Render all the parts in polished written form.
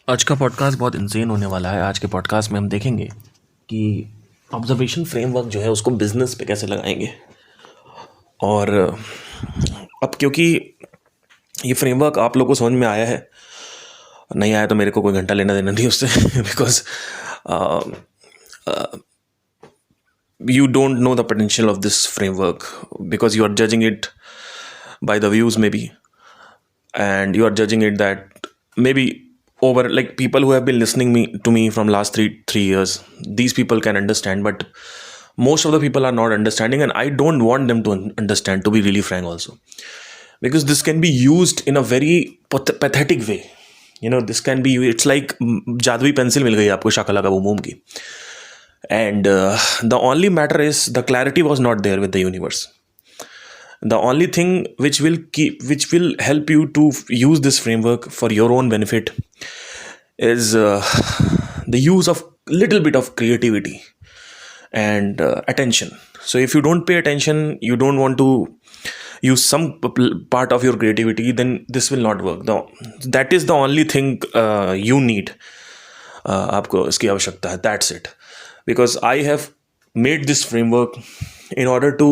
आज का पॉडकास्ट बहुत इंसेन होने वाला है। आज के पॉडकास्ट में हम देखेंगे कि ऑब्जर्वेशन फ्रेमवर्क जो है उसको बिजनेस पे कैसे लगाएंगे। और अब क्योंकि ये फ्रेमवर्क आप लोगों को समझ में आया है, नहीं आया तो मेरे को कोई घंटा लेना देना नहीं उससे because you don't know the potential of this framework because you are judging it by the views maybe, and you are judging it that maybe over, like, people who have been listening to me from last three years, these people can understand, but most of the people are not understanding, and I don't want them to understand, to be really frank also, because this can be used in a very pathetic way. This can be, it's like जादुई pencil मिल गई आपको शाका Laka boom boom की. And the only matter is the clarity was not there with the universe. The only thing which will help you to use this framework for your own benefit is the use of little bit of creativity and attention. So if you don't pay attention, you don't want to use some part of your creativity, then this will not work. That is the only thing you need. आपको इसकी आवश्यकता है. That's it. Because I have made this framework in order to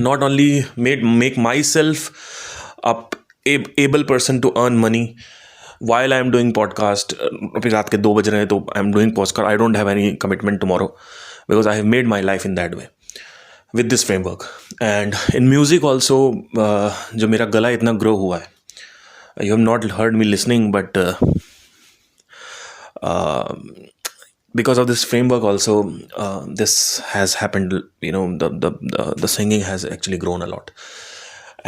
not only make myself a able person to earn money while I am doing podcast. अभी रात के 2 बज रहे हैं तो I am doing podcast. I don't have any commitment tomorrow because I have made my life in that way with this framework. And in music also, जो मेरा गला इतना grow हुआ है, you have not heard me listening, but because of this framework also, this has happened. The singing has actually grown a lot.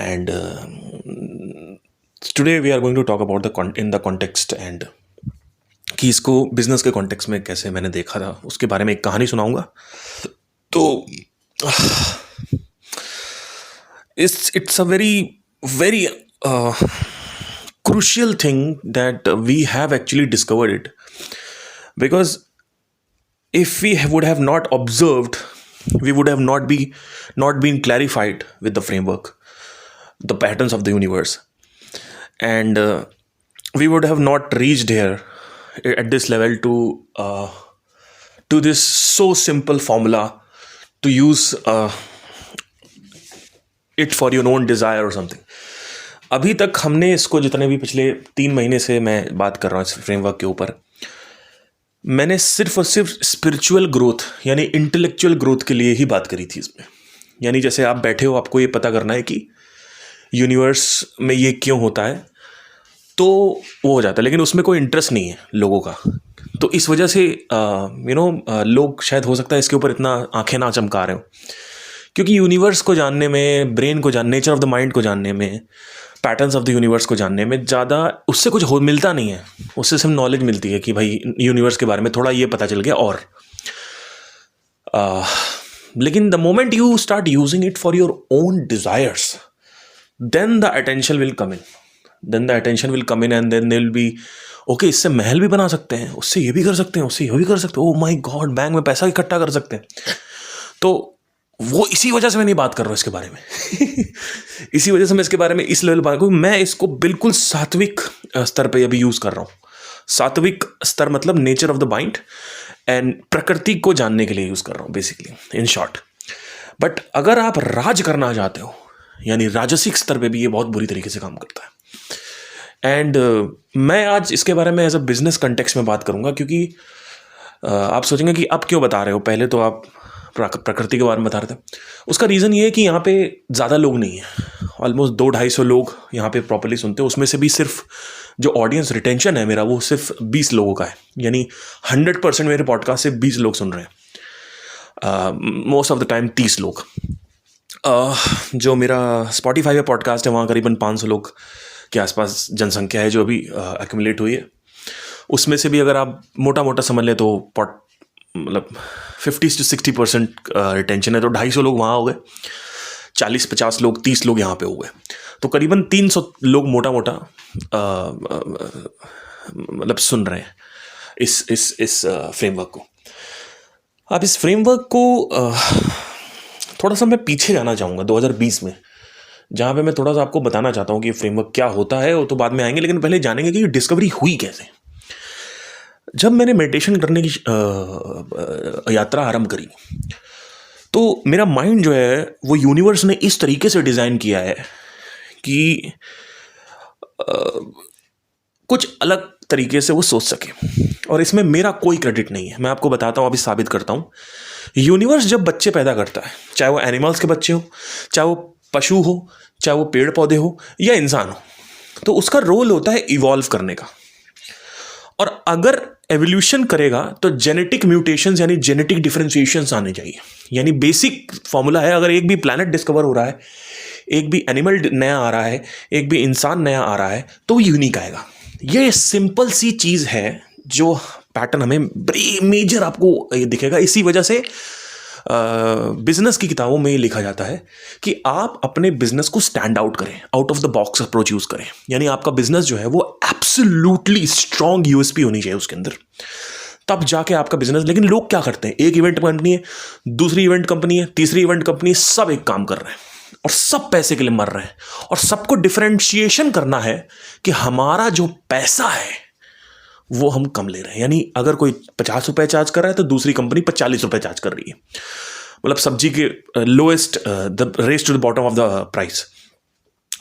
And today we are going to talk about in the context, and कि इसको business के context में कैसे मैंने देखा था उसके बारे में एक कहानी सुनाऊंगा. तो it's a very crucial thing that we have actually discovered it, because if we would have not observed, we would have not been clarified with the framework, the patterns of the universe, and we would have not reached here at this level to this so simple formula to use it for your own desire or something. अभी तक हमने इसको, जितने भी पिछले 3 महीने से मैं बात कर रहा हूँ इस फ्रेमवर्क के ऊपर, मैंने सिर्फ और सिर्फ स्पिरिचुअल ग्रोथ यानी इंटेलेक्चुअल ग्रोथ के लिए ही बात करी थी इसमें. यानी जैसे आप बैठे हो, आपको ये पता करना है कि यूनिवर्स में ये क्यों होता है, तो वो हो जाता है, लेकिन उसमें कोई इंटरेस्ट नहीं है लोगों का. तो इस वजह से लोग शायद हो सकता है इसके ऊपर इतना आंखें ना चमका रहे हो, क्योंकि यूनिवर्स को जानने में, ब्रेन को जानने, नेचर ऑफ द माइंड को जानने में, पैटर्न्स ऑफ द यूनिवर्स को जानने में ज़्यादा उससे कुछ मिलता नहीं है. उससे सिर्फ नॉलेज मिलती है कि भाई यूनिवर्स के बारे में थोड़ा ये पता चल गया. और लेकिन the moment you start using it for your own desires, then the attention will come in and then they will be okay, इससे महल भी बना सकते हैं, उससे ये भी कर सकते हैं, उससे ये भी कर सकते हैं, ओह माय गॉड, बैंक में पैसा इकट्ठा कर सकते हैं. तो वो इसी वजह से मैं नहीं बात कर रहा हूँ इसके बारे में इसी वजह से मैं इसके बारे में इस लेवल पर, क्योंकि मैं इसको बिल्कुल सात्विक स्तर पे अभी यूज़ कर रहा हूँ. सात्विक स्तर मतलब nature of the mind and प्रकृति को जानने के लिए यूज़ कर रहा हूँ बेसिकली, इन शॉर्ट. बट अगर आप राज करना चाहते हो, यानी राजसिक स्तर पे भी ये बहुत बुरी तरीके से काम करता है. एंड मैं आज इसके बारे में एज अ बिजनेस कंटेक्स्ट में बात करूँगा, क्योंकि आप सोचेंगे कि अब क्यों बता रहे हो, पहले तो आप प्रकृति के बारे में बता रहे थे. उसका रीज़न ये है कि यहाँ पे ज़्यादा लोग नहीं हैं. ऑलमोस्ट 200-250 लोग यहाँ पे प्रॉपर्ली सुनते हैं. उसमें से भी सिर्फ जो ऑडियंस रिटेंशन है मेरा, वो सिर्फ 20 लोगों का है. यानी 100% मेरे पॉडकास्ट से 20 लोग सुन रहे हैं, मोस्ट ऑफ द टाइम 30 लोग. जो मेरा स्पॉटिफाई पे पॉडकास्ट है, वहाँ करीबन 500 लोग के आसपास जनसंख्या है जो अभी एक्यूमुलेट हुई है. उसमें से भी अगर आप मोटा मोटा समझ लें तो मतलब 50-60% रिटेंशन है, तो 250 लोग वहाँ हो गए, 40-50 लोग, 30 लोग यहाँ पे हो गए. तो करीबन 300 लोग मोटा मोटा मतलब सुन रहे हैं इस फ्रेमवर्क को. अब इस फ्रेमवर्क को थोड़ा सा मैं पीछे जाना चाहूँगा 2020 में, जहाँ पे मैं थोड़ा सा आपको बताना चाहता हूँ कि फ्रेमवर्क क्या होता है. वो तो बाद में आएंगे, लेकिन पहले जानेंगे कि डिस्कवरी हुई कैसे. जब मैंने मेडिटेशन करने की यात्रा आरंभ करी, तो मेरा माइंड जो है वो यूनिवर्स ने इस तरीके से डिज़ाइन किया है कि कुछ अलग तरीके से वो सोच सके। और इसमें मेरा कोई क्रेडिट नहीं है, मैं आपको बताता हूँ, अभी साबित करता हूँ। यूनिवर्स जब बच्चे पैदा करता है, चाहे वो एनिमल्स के बच्चे हो, चाहे वो पशु हो, चाहे वो पेड़ पौधे हो या इंसान हो, तो उसका रोल होता है इवॉल्व करने का। और अगर एवोल्यूशन करेगा तो जेनेटिक म्यूटेशंस यानी जेनेटिक डिफरेंशिएशंस आने चाहिए। यानी बेसिक फॉर्मूला है, अगर एक भी प्लैनेट डिस्कवर हो रहा है, एक भी एनिमल नया आ रहा है, एक भी इंसान नया आ रहा है, तो वो यूनिक आएगा। ये सिंपल सी चीज़ है जो पैटर्न हमें बड़ी मेजर आपको ये दिखेगा। इसी वजह से बिजनेस की किताबों में ये लिखा जाता है कि आप अपने बिजनेस को स्टैंड आउट करें, out of the box approach use करें। यानी आपका बिजनेस जो है वो एब्सोल्युटली स्ट्रॉन्ग यूएसपी होनी चाहिए उसके अंदर, तब जाके आपका बिजनेस। लेकिन लोग क्या करते हैं, एक इवेंट कंपनी है, दूसरी इवेंट कंपनी है, तीसरी इवेंट कंपनी है, सब एक काम कर रहे हैं और सब पैसे के लिए मर रहे हैं। और सबको डिफरेंशिएशन करना है कि हमारा जो पैसा है वो हम कम ले रहे हैं। यानी अगर कोई 50 रुपए चार्ज कर रहा है तो दूसरी कंपनी 40 रुपए चार्ज कर रही है। मतलब सब्जी के lowest, the race to the bottom of the price.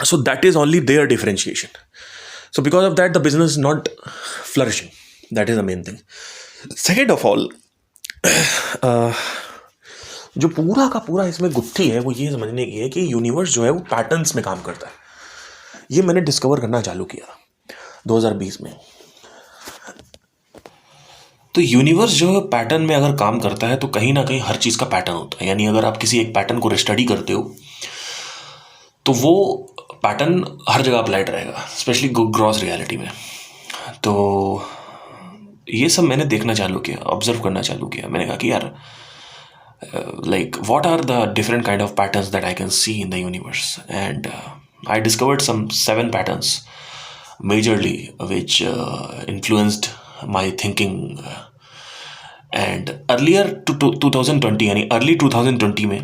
So that is only their differentiation. So because of that the business is not flourishing. That is the main thing. Second of all, जो पूरा का पूरा इसमें गुत्थी है वो ये समझने की है कि यूनिवर्स जो है वो पैटर्न्स में काम करता है। ये मैंने डिस्कवर करना चालू किया 2020 में। तो यूनिवर्स जो है पैटर्न में अगर काम करता है तो कहीं ना कहीं हर चीज़ का पैटर्न होता है। यानी अगर आप किसी एक पैटर्न को स्टडी करते हो तो वो पैटर्न हर जगह अप्लाइड रहेगा, स्पेशली ग्रॉस रियलिटी में। तो ये सब मैंने देखना चालू किया, ऑब्जर्व करना चालू किया। मैंने कहा कि यार, like what are the different kind of patterns that I can see in the universe, and I discovered some 7 patterns majorly which influenced my thinking, and earlier to 2020 यानी early 2020 में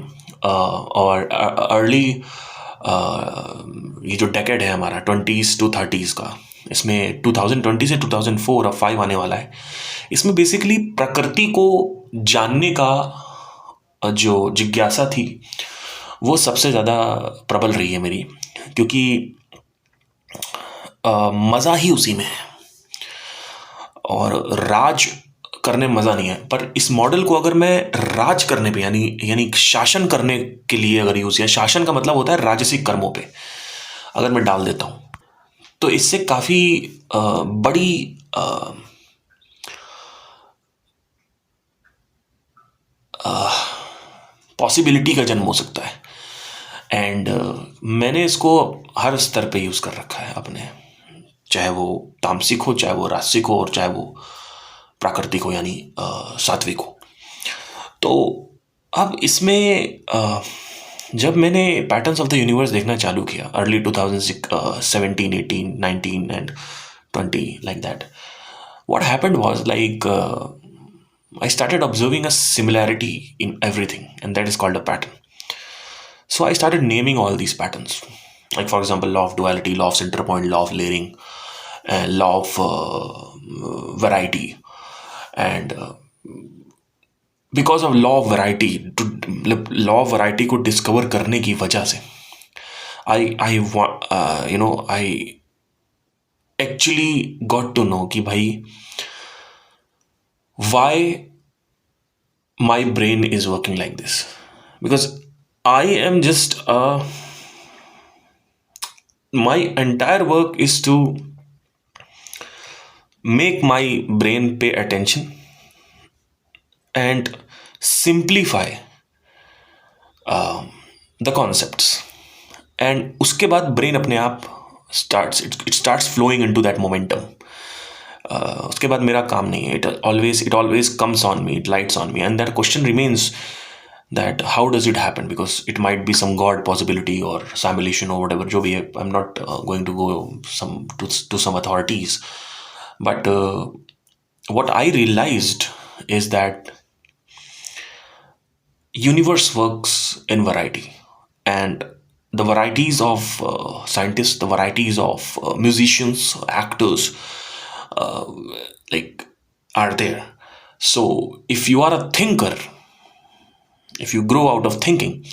और early ये जो डेकेड है हमारा 20s to 30s का, इसमें 2020 से 2004 और 5 आने वाला है। इसमें बेसिकली प्रकृति को जानने का जो जिज्ञासा थी वो सबसे ज़्यादा प्रबल रही है मेरी, क्योंकि मज़ा ही उसी में है। और राज करने में मज़ा नहीं है, पर इस मॉडल को अगर मैं राज करने पे यानी शासन करने के लिए अगर यूज़ किया, शासन का मतलब होता है राजसिक कर्मों पे, अगर मैं डाल देता हूँ तो इससे काफ़ी बड़ी पॉसिबिलिटी का जन्म हो सकता है। एंड मैंने इसको हर स्तर पे यूज़ कर रखा है अपने, चाहे वो तामसिक हो, चाहे वो राजसिक हो, और चाहे वो प्राकृतिक हो यानी सात्विक हो। तो अब इसमें जब मैंने पैटर्न्स ऑफ द यूनिवर्स देखना चालू किया early 2017, 18, 19 and 20 like that, what happened was like I started observing a similarity in everything, and that is called a pattern. So I started naming all these patterns, like for example law of duality, law of center point, law of layering, law of variety. And because of law of variety, law of variety को discover करने की वजह से I actually got to know कि भाई why my brain is working like this, because I am just my entire work is to make my brain pay attention and simplify the concepts, and उसके बाद brain अपने आप it starts flowing into that momentum. उसके बाद मेरा काम नहीं है, it always comes on me, it lights on me, and that question remains that how does it happen, because it might be some god possibility or simulation or whatever जो भी है. I'm not going to go to some authorities, but what I realized is that universe works in variety, and the varieties of scientists, the varieties of musicians, actors, like are there. So if you are a thinker, if you grow out of thinking,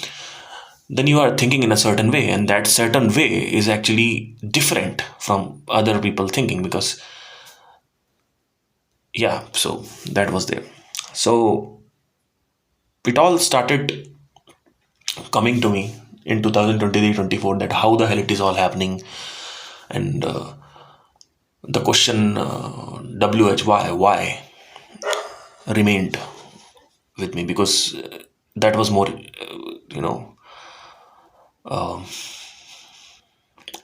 then you are thinking in a certain way, and that certain way is actually different from other people thinking. Because yeah, so that was there. So it all started coming to me in 2023-24, that how the hell it is all happening. And the question why remained with me, because that was more you know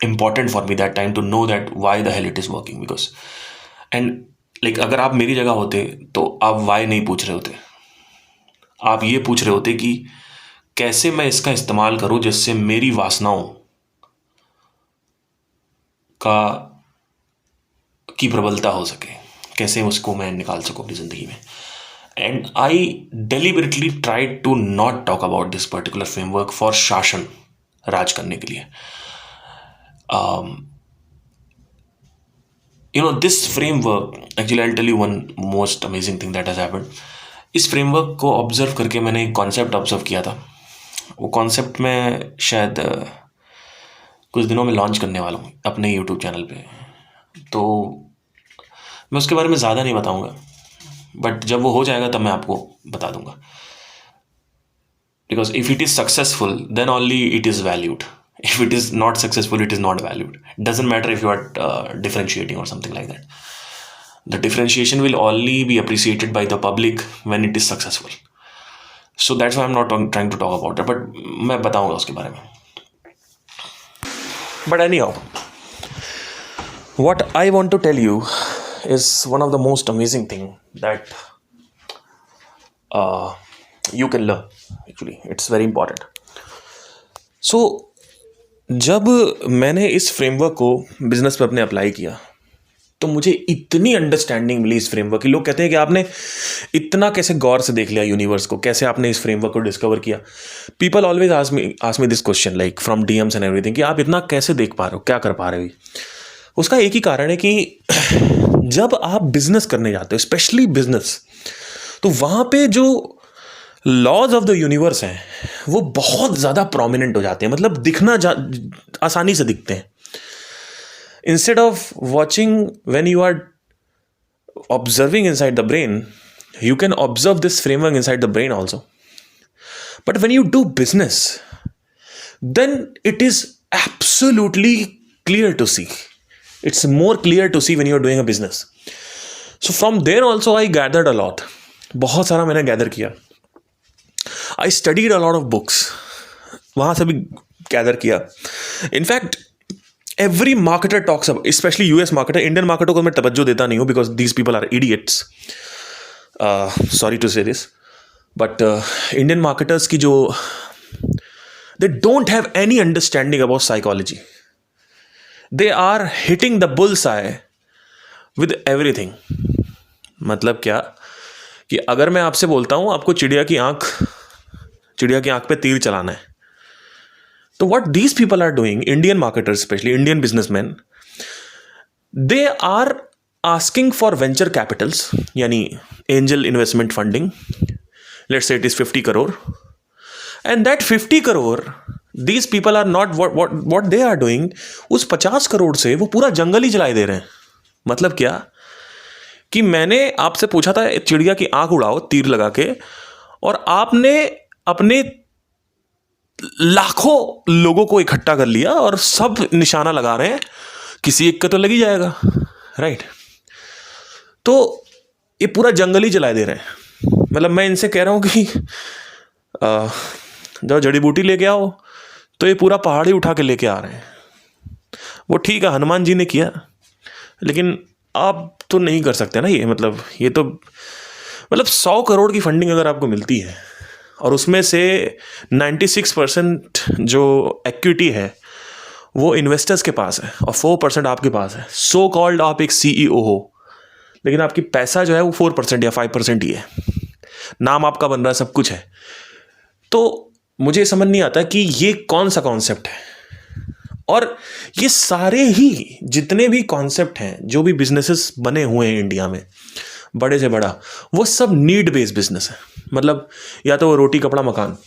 important for me that time, to know that why the hell it is working. Because and like, अगर आप मेरी जगह होते तो आप Y नहीं पूछ रहे होते, आप ये पूछ रहे होते कि कैसे मैं इसका इस्तेमाल करूं जिससे मेरी वासनाओं का की प्रबलता हो सके, कैसे उसको मैं निकाल सकूं अपनी ज़िंदगी में. And I deliberately tried to not talk about this particular framework for शासन राज करने के लिए. This framework, actually I'll tell you one most amazing thing that has happened. इस फ्रेमवर्क को ऑब्जर्व करके मैंने एक कॉन्सेप्ट ऑब्जर्व किया था. वो कॉन्सेप्ट मैं शायद कुछ दिनों में लॉन्च करने वाला हूँ अपने यूट्यूब चैनल पे. तो मैं उसके बारे में ज़्यादा नहीं बताऊँगा, बट जब वो हो जाएगा तब मैं आपको बता दूँगा. Because if it is successful then only it is valued. If it is not successful, it is not valued. It doesn't matter if you are differentiating or something like that. The differentiation will only be appreciated by the public when it is successful. So that's why I'm not trying to talk about it. But मैं बताऊंगा उसके बारे में. But anyhow, what I want to tell you is one of the most amazing thing that you can learn. Actually, it's very important. So जब मैंने इस framework को business पे अपने अप्लाई किया, तो मुझे इतनी अंडरस्टैंडिंग मिली इस फ्रेमवर्क की. लोग कहते हैं कि आपने इतना कैसे गौर से देख लिया यूनिवर्स को, कैसे आपने इस फ्रेमवर्क को डिस्कवर किया. People always ask me this question, like from DMs and everything, कि आप इतना कैसे देख पा रहे हो, क्या कर पा रहे हो. उसका एक ही कारण है कि जब आप बिजनेस करने जाते हो, स्पेशली बिजनेस, तो वहाँ पे जो लॉज ऑफ द यूनिवर्स हैं वो बहुत ज़्यादा प्रोमिनेंट हो जाते हैं. मतलब दिखना आसानी से दिखते हैं. Instead of watching when you are observing inside the brain, you can observe this framework inside the brain also. But when you do business, then it is absolutely clear to see. It's more clear to see when you're doing a business. So from there also I gathered a lot. बहुत सारा मैंने gather किया. I studied a lot of books. वहाँ से भी gather किया. In fact every marketer talks about, especially US marketer, Indian marketer को मैं तवज्जो देता नहीं हूँ because these people are idiots. Sorry to say this, but Indian marketers की जो, they don't have any understanding about psychology. They are hitting the bullseye with everything. मतलब क्या कि अगर मैं आपसे बोलता हूँ आपको चिड़िया की आंख पे तीर चलाना है, तो what these people are doing, Indian marketers especially, Indian businessmen, they are asking for venture capitals, यानी angel investment funding. Let's say it is 50 crore, and that 50 crore, these people are not, what they are doing, उस 50 करोड़ से वो पूरा जंगल ही जला दे रहे हैं. मतलब क्या कि मैंने आपसे पूछा था चिड़िया की आंख उड़ाओ तीर लगा के, और आपने अपने लाखों लोगों को इकट्ठा कर लिया और सब निशाना लगा रहे हैं, किसी एक का तो लग ही जाएगा, राइट. तो ये पूरा जंगल ही जला दे रहे हैं. मतलब मैं इनसे कह रहा हूँ कि जब जड़ी बूटी लेके आओ तो ये पूरा पहाड़ ही उठा के लेके आ रहे हैं. वो ठीक है, हनुमान जी ने किया, लेकिन आप तो नहीं कर सकते ना ये. मतलब ये तो 100 करोड़ की फंडिंग अगर आपको मिलती है और उसमें से 96% जो इक्विटी है वो इन्वेस्टर्स के पास है और 4% आपके पास है. सो कॉल्ड आप एक CEO हो, लेकिन आपकी पैसा जो है वो 4% या 5% ही है. नाम आपका बन रहा है, सब कुछ है. तो मुझे समझ नहीं आता कि ये कौन सा कॉन्सेप्ट है. और ये सारे ही जितने भी कॉन्सेप्ट हैं, जो भी बिजनेसेस बने हुए हैं इंडिया में, बड़े से बड़ा, वो सब नीड बेस्ड बिजनेस है। मतलब या तो वो रोटी कपड़ा मकान,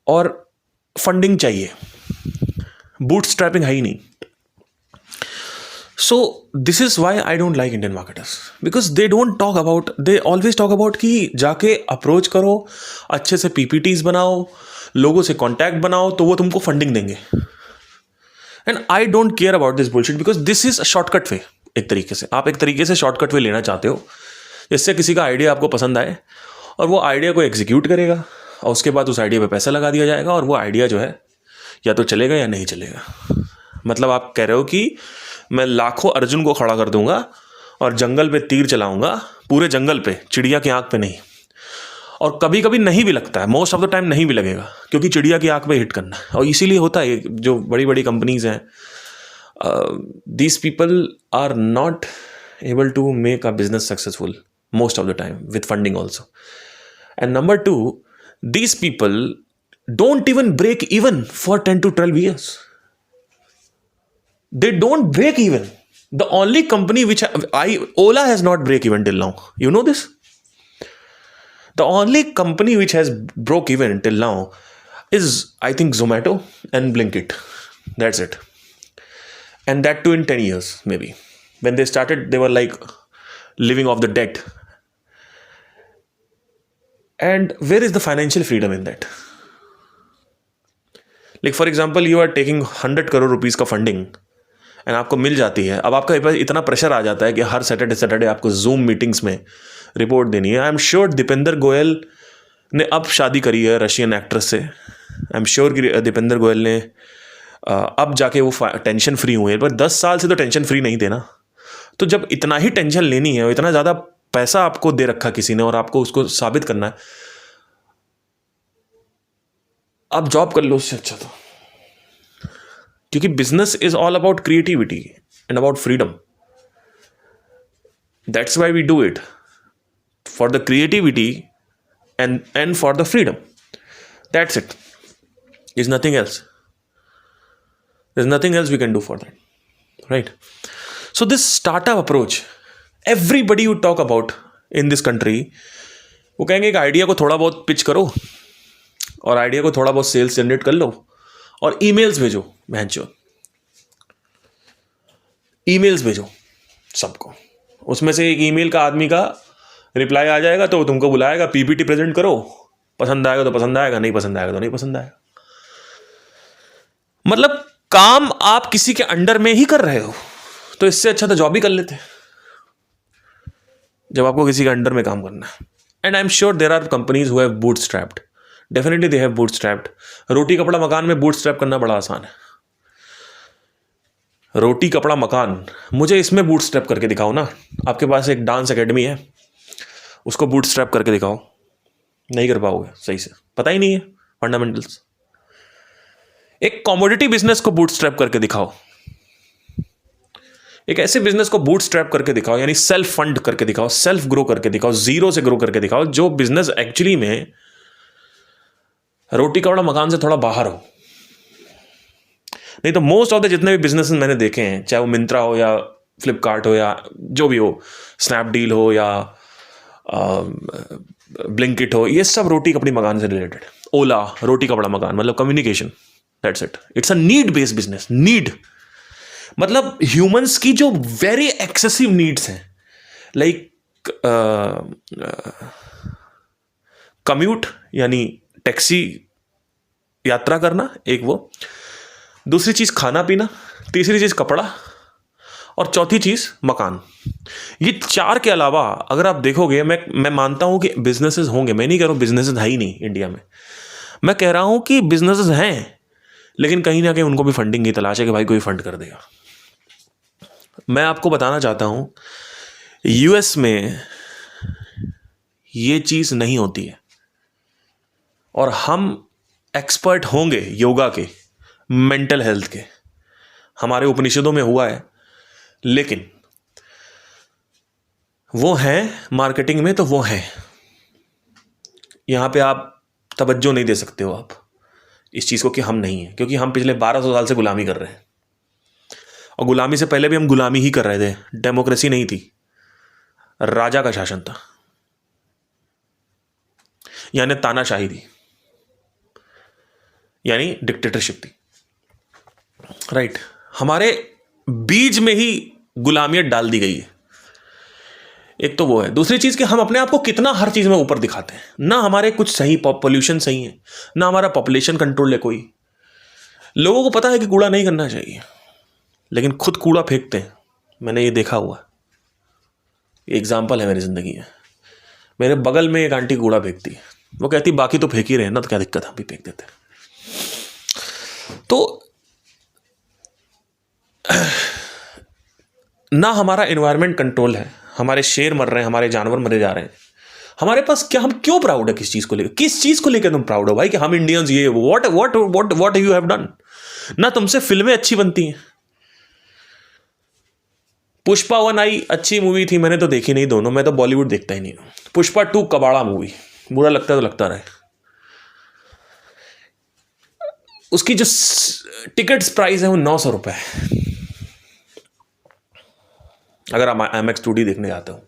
और फंडिंग चाहिए, बूट स्ट्रैपिंग है ही नहीं। So this is why I don't like Indian marketers, because they don't talk about, they always talk about कि जाके अप्रोच करो, अच्छे से पीपीटीज बनाओ, लोगों से कॉन्टैक्ट बनाओ, तो वो तुमको फंडिंग देंगे। And I don't care about this bullshit, because this is shortcut way. एक तरीके से आप एक तरीके से शॉर्टकट वे लेना चाहते हो, जिससे किसी का आइडिया आपको पसंद आए और वो आइडिया को एग्जीक्यूट करेगा, और उसके बाद उस आइडिया पे पैसा लगा दिया जाएगा, और वो आइडिया जो है या तो चलेगा या नहीं चलेगा। मतलब आप कह रहे हो कि मैं लाखों अर्जुन को खड़ा कर दूंगा और जंगल पे तीर चलाऊंगा, पूरे जंगल पे, चिड़िया की आंख पे नहीं। और कभी कभी नहीं भी लगता है, मोस्ट ऑफ द टाइम नहीं भी लगेगा, क्योंकि चिड़िया की आंख पे हिट करना है। और इसीलिए होता है जो बड़ी बड़ी कंपनीज हैं, these people are not able to make a business successful most of the time with funding also. And number two, these people don't even break even for 10 to 12 years. They don't break even. The only company which Ola has not break even till now. You know this? The only company which has broke even till now is, I think, Zomato and Blinkit. That's it. And that too in 10 years, maybe. When they started, they were like living off the debt. And where is the financial freedom in that? Like, for example, you are taking 100 crore rupees का funding, and आपको मिल जाती है। अब आपका पास इतना pressure आ जाता है कि हर सैटरडे आपको जूम मीटिंग्स में रिपोर्ट देनी है। I am sure Deepinder Goyal ने अब शादी करी है रशियन एक्ट्रेस से। आई एम श्योर कि दीपेंद्र गोयल ने अब जाके वो टेंशन फ्री हुए हैं, पर 10 साल से तो टेंशन फ्री नहीं थे ना। तो जब इतना ही टेंशन लेनी है और इतना ज़्यादा पैसा आपको दे रखा किसी ने और आपको उसको साबित करना है, आप जॉब कर लो उससे अच्छा। तो क्योंकि business is all about creativity and about freedom. That's why we do it, for the creativity and for the freedom. That's it. There's nothing else. There's nothing else we can do for that, right? So this startup approach, everybody you talk about in this country, वो कहेंगे एक idea को थोड़ा बहुत pitch करो और idea को थोड़ा बहुत सेल्स जनरेट कर लो और ईमेल्स भेजो, भेजो ईमेल्स भेजो सबको। उसमें से एक ईमेल का आदमी का रिप्लाई आ जाएगा तो तुमको बुलाएगा, पीपीटी प्रेजेंट करो, पसंद आएगा तो पसंद आएगा, नहीं पसंद आएगा तो नहीं पसंद आएगा। मतलब काम आप किसी के अंडर में ही कर रहे हो, तो इससे अच्छा तो जॉब ही कर लेते जब आपको किसी के अंडर में काम करना है। And I am sure there are companies who have bootstrapped, definitely they have bootstrapped. रोटी कपड़ा मकान में बूटस्ट्रैप करना बड़ा आसान है। रोटी कपड़ा मकान, मुझे इसमें बूटस्ट्रैप करके दिखाओ ना। आपके पास एक डांस एकेडमी है, उसको बूटस्ट्रैप करके दिखाओ, नहीं कर पाओगे सही से, पता ही नहीं है फंडामेंटल्स। एक कॉमोडिटी बिजनेस को बूटस्ट्रैप करके दिखाओ, एक ऐसे बिजनेस को बूटस्ट्रैप करके दिखाओ, यानी सेल्फ फंड करके दिखाओ, सेल्फ ग्रो करके दिखाओ, जीरो से ग्रो करके दिखाओ, जो बिजनेस एक्चुअली में रोटी कपड़ा मकान से थोड़ा बाहर हो। नहीं तो मोस्ट ऑफ द जितने भी बिजनेस मैंने देखे हैं, चाहे वो मिंत्रा हो या फ्लिपकार्ट हो या जो भी हो, स्नैपडील हो या ब्लिंकिट हो, ये सब रोटी कपड़ी मकान से रिलेटेड। ओला रोटी कपड़ा मकान, मतलब communication, that's it. It's a need based business. Need मतलब ह्यूमंस की जो वेरी एक्सेसिव नीड्स हैं, लाइक कम्यूट यानी टैक्सी यात्रा करना, एक वो, दूसरी चीज खाना पीना, तीसरी चीज कपड़ा, और चौथी चीज मकान। ये चार के अलावा अगर आप देखोगे, मैं मानता हूं कि बिजनेसेस होंगे, मैं नहीं कह रहा हूं बिजनेसेस है ही नहीं इंडिया में, मैं कह रहा हूं कि बिजनेसेस हैं, लेकिन कहीं ना कहीं उनको भी फंडिंग की तलाश है कि भाई कोई फंड कर देगा। मैं आपको बताना चाहता हूं, यूएस में ये चीज नहीं होती है, और हम एक्सपर्ट होंगे योगा के, मेंटल हेल्थ के, हमारे उपनिषदों में हुआ है, लेकिन वो हैं मार्केटिंग में, तो वो हैं यहां पे आप तवज्जो नहीं दे सकते हो आप इस चीज को कि हम नहीं हैं, क्योंकि हम पिछले 1200 साल से गुलामी कर रहे हैं, और गुलामी से पहले भी हम गुलामी ही कर रहे थे, डेमोक्रेसी नहीं थी। राजा का शासन था, यानी तानाशाही थी, यानी डिक्टेटरशिप थी। राइट। हमारे बीज में ही गुलामियत डाल दी गई है। एक तो वो है। दूसरी चीज कि हम अपने आप को कितना हर चीज में ऊपर दिखाते हैं। ना हमारे कुछ सही पॉल्यूशन सही है, ना हमारा पॉपुलेशन कंट्रोल है। कोई लोगों को पता है कि कूड़ा नहीं करना चाहिए, लेकिन खुद कूड़ा फेंकते हैं। मैंने ये देखा हुआ, एग्जाम्पल है मेरी जिंदगी में। मेरे बगल में एक आंटी कूड़ा फेंकती है, वो कहती बाकी तो फेंक ही रहे हैं ना, तो क्या दिक्कत, हम भी फेंक देते हैं। तो ना हमारा एनवायरनमेंट कंट्रोल है, हमारे शेर मर रहे हैं, हमारे जानवर मरे जा रहे हैं। हमारे पास क्या, हम क्यों प्राउड है किस चीज को लेकर? किस चीज को लेकर तुम प्राउड हो भाई कि हम इंडियंस ये what what what what you have done? ना तुमसे फिल्में अच्छी बनती हैं। पुष्पा 1 आई, अच्छी मूवी थी, मैंने तो देखी नहीं दोनों। मैं तो बॉलीवुड देखता ही नहीं हूं। पुष्पा 2 कबाड़ा मूवी, बुरा लगता है तो लगता रहे। उसकी जो टिकट्स प्राइस है वो 900 रुपए है, अगर आप IMAX 2D देखने जाते हो।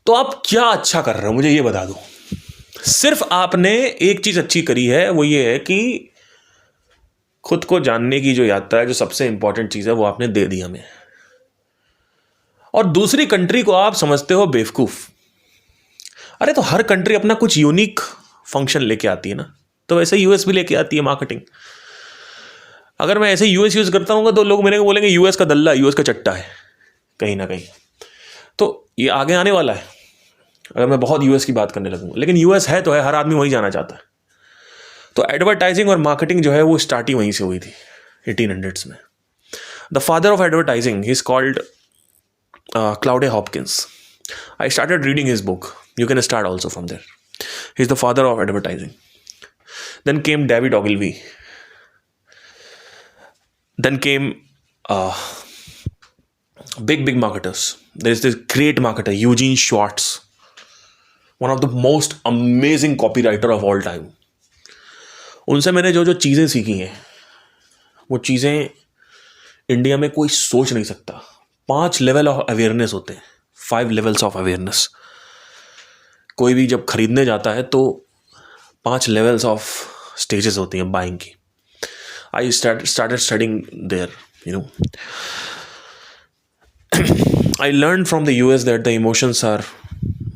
तो आप क्या अच्छा कर रहे हो मुझे ये बता दो। सिर्फ आपने एक चीज अच्छी करी है, वो ये है कि खुद को जानने की जो यात्रा है, जो सबसे इंपॉर्टेंट चीज है, वो आपने दे दी हमें। और दूसरी कंट्री को आप समझते हो बेवकूफ। अरे तो हर कंट्री अपना कुछ यूनिक फंक्शन लेके आती है ना, तो वैसे US भी लेके आती है मार्केटिंग। अगर मैं ऐसे US यूज करता हूँ तो लोग मेरे को बोलेंगे US का दल्ला, US का चट्टा है कहीं ना कहीं। तो ये आगे आने वाला है अगर मैं बहुत US की बात करने लगूंगा। लेकिन US है तो है, हर आदमी वहीं जाना चाहता है। तो एडवर्टाइजिंग और मार्केटिंग जो है वो स्टार्ट ही वहीं से हुई थी 1800s में। The father of advertising he is called Claude Hopkins. I started reading his book. You can start also from there. He's the father of advertising. Then came David Ogilvy. Then came big marketers. There is this great marketer, Eugene Schwartz, one of the most amazing copywriter of all time. उनसे मैंने जो जो चीज़ें सीखी हैं, वो चीज़ें India में कोई सोच नहीं सकता। 5 लेवल ऑफ अवेयरनेस होते हैं, 5 लेवल्स ऑफ अवेयरनेस। कोई भी जब खरीदने जाता है तो 5 लेवल्स ऑफ स्टेजेस होती हैं बाइंग की। आई started studying there, you know. I learned from the US that the emotions are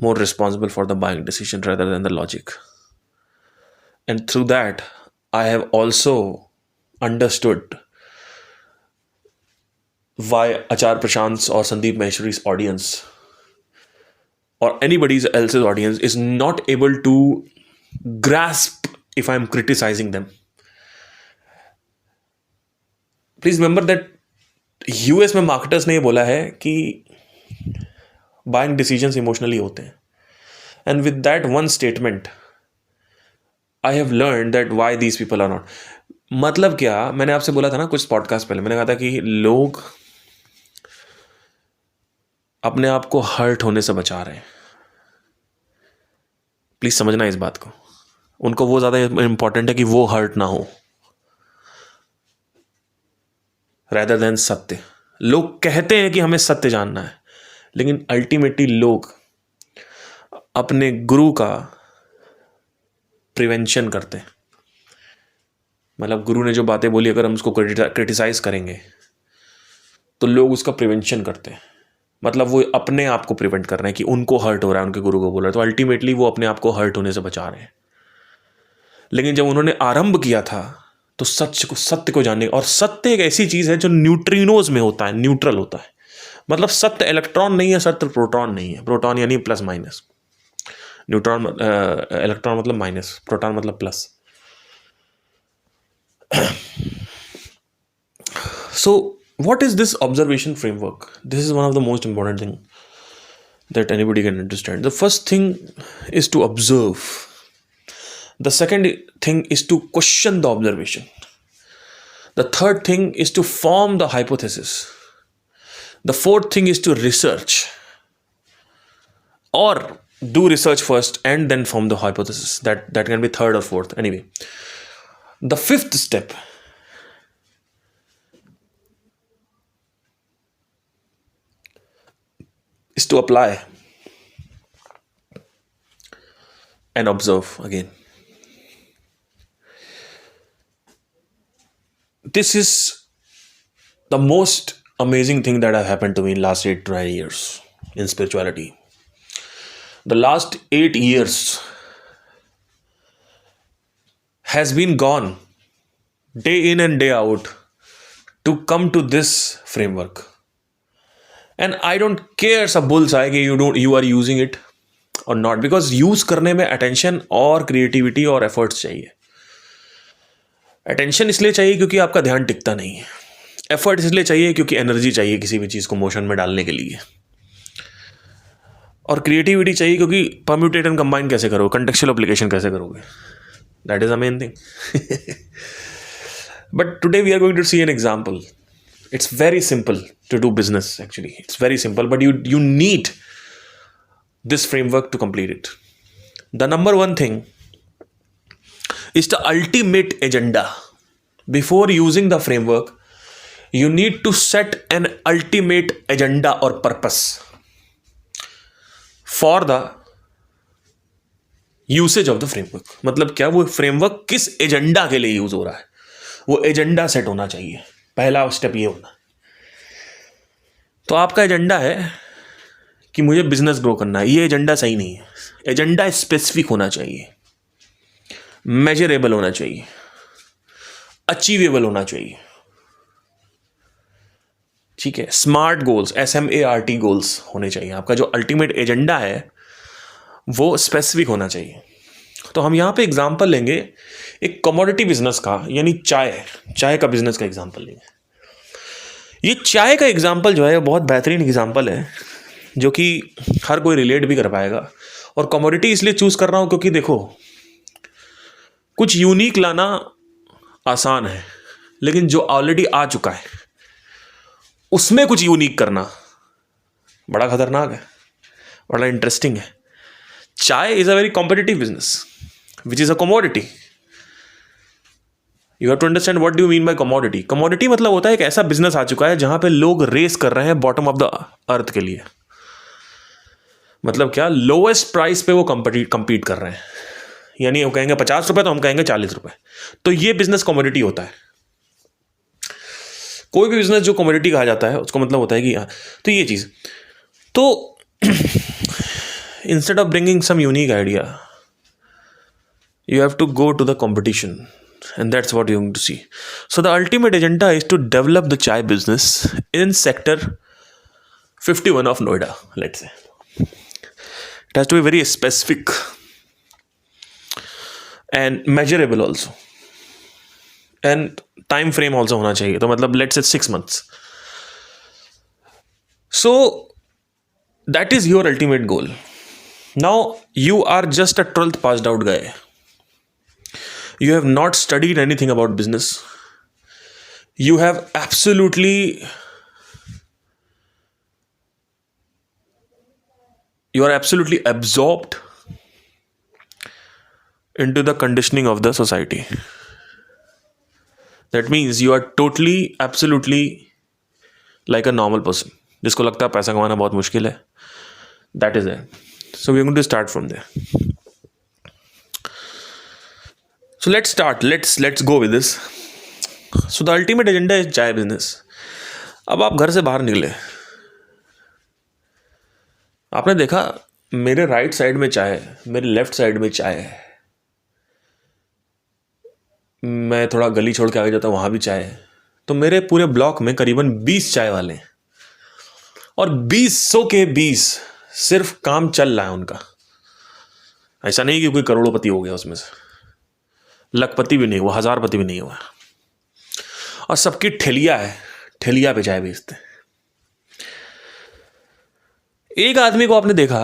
more responsible for the buying decision rather than the logic. And through that, I have also understood why Achar Prashant's or Sandeep Maheshwari's audience or anybody else's audience is not able to grasp if I'm criticizing them. Please remember that US में marketers ने ये बोला है कि buying decisions emotionally होते हैं। And with that one statement I have learn that why these people are not. मतलब क्या, मैंने आपसे बोला था ना कुछ पॉडकास्ट पहले, मैंने कहा था कि लोग अपने आप को हर्ट होने से बचा रहे हैं। प्लीज समझना इस बात को। उनको वो ज्यादा इंपॉर्टेंट है कि वो हर्ट ना हो rather than सत्य। लोग कहते हैं कि हमें सत्य जानना है, लेकिन अल्टीमेटली लोग अपने गुरु का प्रिवेंशन करते हैं। मतलब गुरु ने जो बातें बोली, अगर हम उसको क्रिटिसाइज करेंगे तो लोग उसका प्रिवेंशन करते हैं। मतलब वो अपने आप को प्रिवेंट कर रहे हैं कि उनको हर्ट हो रहा है, उनके गुरु को बोल रहे हैं, तो अल्टीमेटली वो अपने आप को हर्ट होने से बचा रहे हैं। लेकिन जब उन्होंने आरंभ किया था तो सत्य को जानने, और सत्य एक ऐसी चीज है जो न्यूट्रिनोज में होता है, न्यूट्रल होता है। मतलब सत्य इलेक्ट्रॉन नहीं है, सत्य प्रोटॉन नहीं है। प्रोटॉन यानी प्लस माइनस, न्यूट्रॉन इलेक्ट्रॉन मतलब माइनस, प्रोटॉन मतलब plus. So what is this observation framework? This is one of the most important thing that anybody can understand. The first thing is to observe. The second thing is to question the observation. The third thing is to form the hypothesis. The fourth thing is to research, or do research first and then form the hypothesis. That can be third or fourth. Anyway, the fifth step is to apply and observe again. This is the most amazing thing that has happened to me in last 8 to 9 years in spirituality. The last 8 years has been gone day in and day out to come to this framework. And I don't care सब bulls आए कि you are using it or not, because use करने में attention और creativity और efforts चाहिए. Attention इसलिए चाहिए क्योंकि आपका ध्यान टिकता नहीं है. एफर्ट इसलिए चाहिए क्योंकि एनर्जी चाहिए किसी भी चीज़ को मोशन में डालने के लिए. और क्रिएटिविटी चाहिए क्योंकि परम्यूटेट एंड कंबाइन कैसे करोगे, कंटेक्चुअल एप्लीकेशन कैसे करोगे. That is the main thing. But today we are going to see an example. It's very simple to do business, actually. It's very simple, but you need this framework to complete it. The number one thing is the ultimate agenda. Before using the framework, you need to set an ultimate agenda or purpose for the usage of the framework. मतलब क्या, वो framework किस agenda के लिए use हो रहा है, वो एजेंडा सेट होना चाहिए. पहला स्टेप ये होना. तो आपका एजेंडा है कि मुझे बिजनेस ग्रो करना है. ये एजेंडा सही नहीं है. एजेंडा स्पेसिफिक होना चाहिए, मेजरेबल होना चाहिए, अचीवेबल होना चाहिए. ठीक है. स्मार्ट गोल्स, SMART गोल्स होने चाहिए. आपका जो अल्टीमेट एजेंडा है वो स्पेसिफिक होना चाहिए. तो हम यहाँ पे एग्जांपल लेंगे एक कमोडिटी बिजनेस का, यानी चाय का बिजनेस का एग्जांपल लेंगे. ये चाय का एग्जांपल जो है बहुत बेहतरीन एग्जांपल है जो कि हर कोई रिलेट भी कर पाएगा. और कमोडिटी इसलिए चूज कर रहा हूँ क्योंकि देखो, कुछ यूनिक लाना आसान है, लेकिन जो ऑलरेडी आ चुका है उसमें कुछ यूनिक करना बड़ा खतरनाक है, बड़ा इंटरेस्टिंग है. चाय is a very competitive business which is a commodity. You have to understand what do you mean by commodity. Commodity मतलब होता है एक ऐसा बिजनेस आ चुका है जहां पे लोग रेस कर रहे हैं बॉटम ऑफ द अर्थ के लिए. मतलब क्या, लोएस्ट प्राइस पे वो compete कर रहे हैं. यानी वो कहेंगे 50 रुपए तो हम कहेंगे 40 रुपए. तो ये बिजनेस कमोडिटी होता है. कोई भी बिजनेस जो कमोडिटी कहा जाता है उसको मतलब होता है कि तो ये चीज. तो instead of bringing some unique idea, you have to go to the competition, and that's what you're going to see. So the ultimate agenda is to develop the chai business in sector 51 of Noida, let's say. It has to be very specific and measurable also, and time frame also होना चाहिए. तो मतलब let's say 6 months. So that is your ultimate goal. Now you are just a 12th passed out guy. You have not studied anything about business. You are absolutely absorbed into the conditioning of the society. That means you are totally, absolutely like a normal person. जिसको लगता है पैसा कमाना बहुत मुश्किल है. That is it. So we are going to start from there. So let's start. Let's go with this. So the ultimate agenda is चाय business. अब आप घर से बाहर निकले, आपने देखा मेरे राइट साइड में चाय है, मेरे लेफ्ट साइड में चाय है. मैं थोड़ा गली छोड़ के आगे जाता हूँ, वहाँ भी चाय है. तो मेरे पूरे ब्लॉक में करीबन 20 चाय वाले हैं, और 20 के 20 सिर्फ काम चल रहा है उनका. ऐसा नहीं कि कोई करोड़पति हो गया उसमें से, लखपति भी नहीं हुआ, हजारपति भी नहीं हुआ. और सबकी ठेलिया है, ठेलिया पे चाय बेचते हैं. एक आदमी को आपने देखा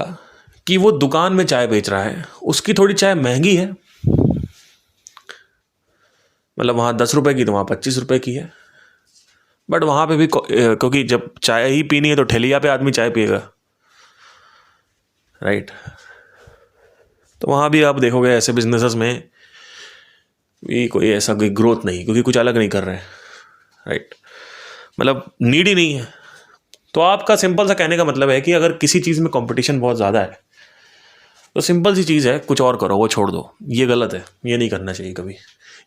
कि वो दुकान में चाय बेच रहा है, उसकी थोड़ी चाय महंगी है, मतलब वहाँ 10 रुपए की तो वहाँ 25 रुपए की है. बट वहाँ पे भी क्योंकि जब चाय ही पीनी है तो ठेलिया पे आदमी चाय पिएगा, राइट. तो वहाँ भी आप देखोगे ऐसे बिजनेसेस में भी कोई ऐसा कोई ग्रोथ नहीं, क्योंकि कुछ अलग नहीं कर रहे हैं, राइट. मतलब नीड ही नहीं है. तो आपका सिंपल सा कहने का मतलब है कि अगर किसी चीज़ में कंपटीशन बहुत ज़्यादा है तो सिंपल सी चीज़ है, कुछ और करो, वो छोड़ दो, ये गलत है, ये नहीं करना चाहिए कभी।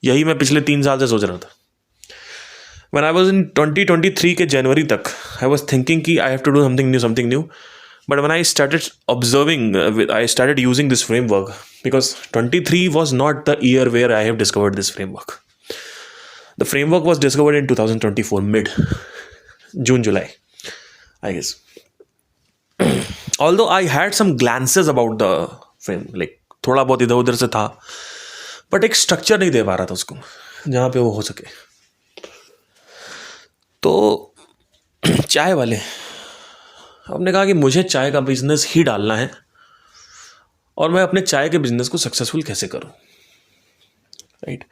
यही मैं पिछले 3 साल से सोच रहा था। When I was in 2023 के जनवरी तक I was thinking कि I have to do something new. But when I started observing, I started using this framework because 23 was not the year where I have discovered this framework. The framework was discovered in 2024 mid June, July, I guess. Although I had some glances about the frame, like थोड़ा बहुत इधर उधर से था, but एक structure नहीं दे पा रहा था उसको जहाँ पे वो हो सके। तो चाय वाले हमने कहा कि मुझे चाय का बिजनेस ही डालना है और मैं अपने चाय के बिजनेस को सक्सेसफुल कैसे करूं, राइट।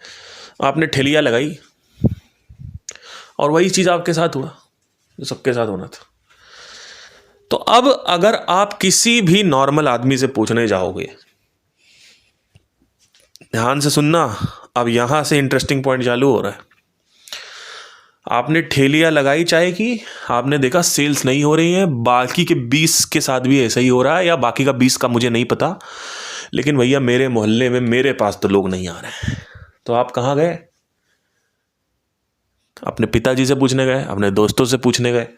आपने ठेलिया लगाई और वही चीज़ आपके साथ हुआ जो सबके साथ होना था। तो अब अगर आप किसी भी नॉर्मल आदमी से पूछने जाओगे, ध्यान से सुनना, अब यहां से इंटरेस्टिंग पॉइंट चालू हो रहा है। आपने ठेलियाँ लगाई चाय की, आपने देखा सेल्स नहीं हो रही है, बाकी के 20 के साथ भी ऐसा ही हो रहा है, या बाकी का 20 का मुझे नहीं पता, लेकिन भैया मेरे मोहल्ले में मेरे पास तो लोग नहीं आ रहे हैं। तो आप कहाँ गए? अपने पिताजी से पूछने गए, अपने दोस्तों से पूछने गए,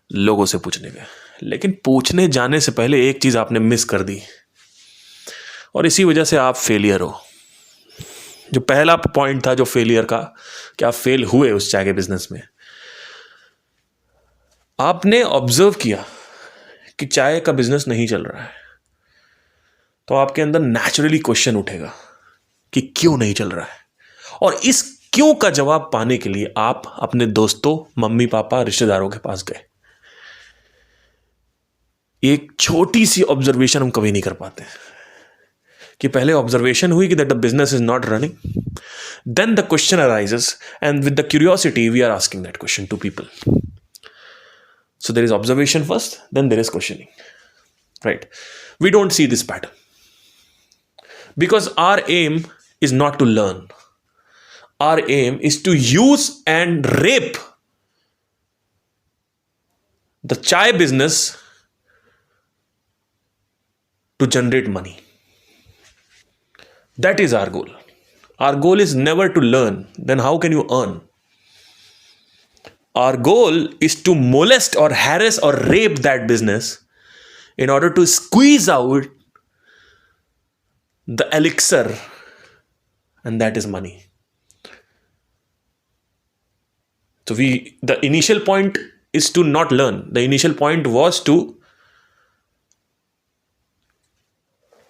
लोगों से पूछने गए, लेकिन पूछने जाने से पहले एक चीज़ आपने मिस कर दी और इसी वजह से आप फेलियर हो। जो पहला पॉइंट था जो फेलियर का, कि आप फेल हुए उस चाय के बिजनेस में। आपने ऑब्जर्व किया कि चाय का बिजनेस नहीं चल रहा है, तो आपके अंदर नेचुरली क्वेश्चन उठेगा कि क्यों नहीं चल रहा है, और इस क्यों का जवाब पाने के लिए आप अपने दोस्तों, मम्मी पापा, रिश्तेदारों के पास गए। एक छोटी सी ऑब्जर्वेशन हम कभी नहीं कर पाते कि पहले ऑब्जर्वेशन हुई कि that the business is not running, then the question arises, and with the curiosity we are asking that question to people. So there is observation first, then there is questioning, right? We don't see this pattern because our aim is not to learn. Our aim is to use and rape the chai business to generate money. That is our goal. Our goal is never to learn. Then how can you earn? Our goal is to molest or harass or rape that business in order to squeeze out the elixir, and that is money. So the initial point is to not learn. The initial point was to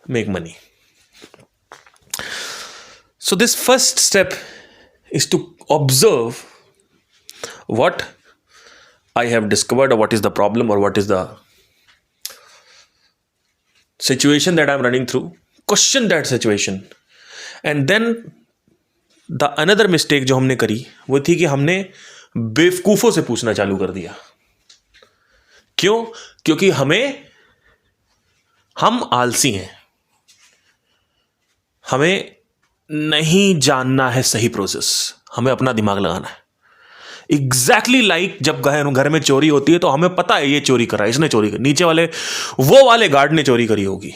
make money. So this first step is to observe what I have discovered, or what is the problem, or what is the situation that I'm running through. Question that situation. And then the another mistake जो हमने करी वो थी कि हमने बेवकूफ़ों से पूछना चालू कर दिया. क्यों? क्योंकि हम आलसी हैं. हमें नहीं जानना है सही प्रोसेस, हमें अपना दिमाग लगाना है. एग्जैक्टली लाइक जब घर में चोरी होती है तो हमें पता है ये चोरी करा, इसने चोरी करी, नीचे वाले वो वाले गार्ड ने चोरी करी होगी,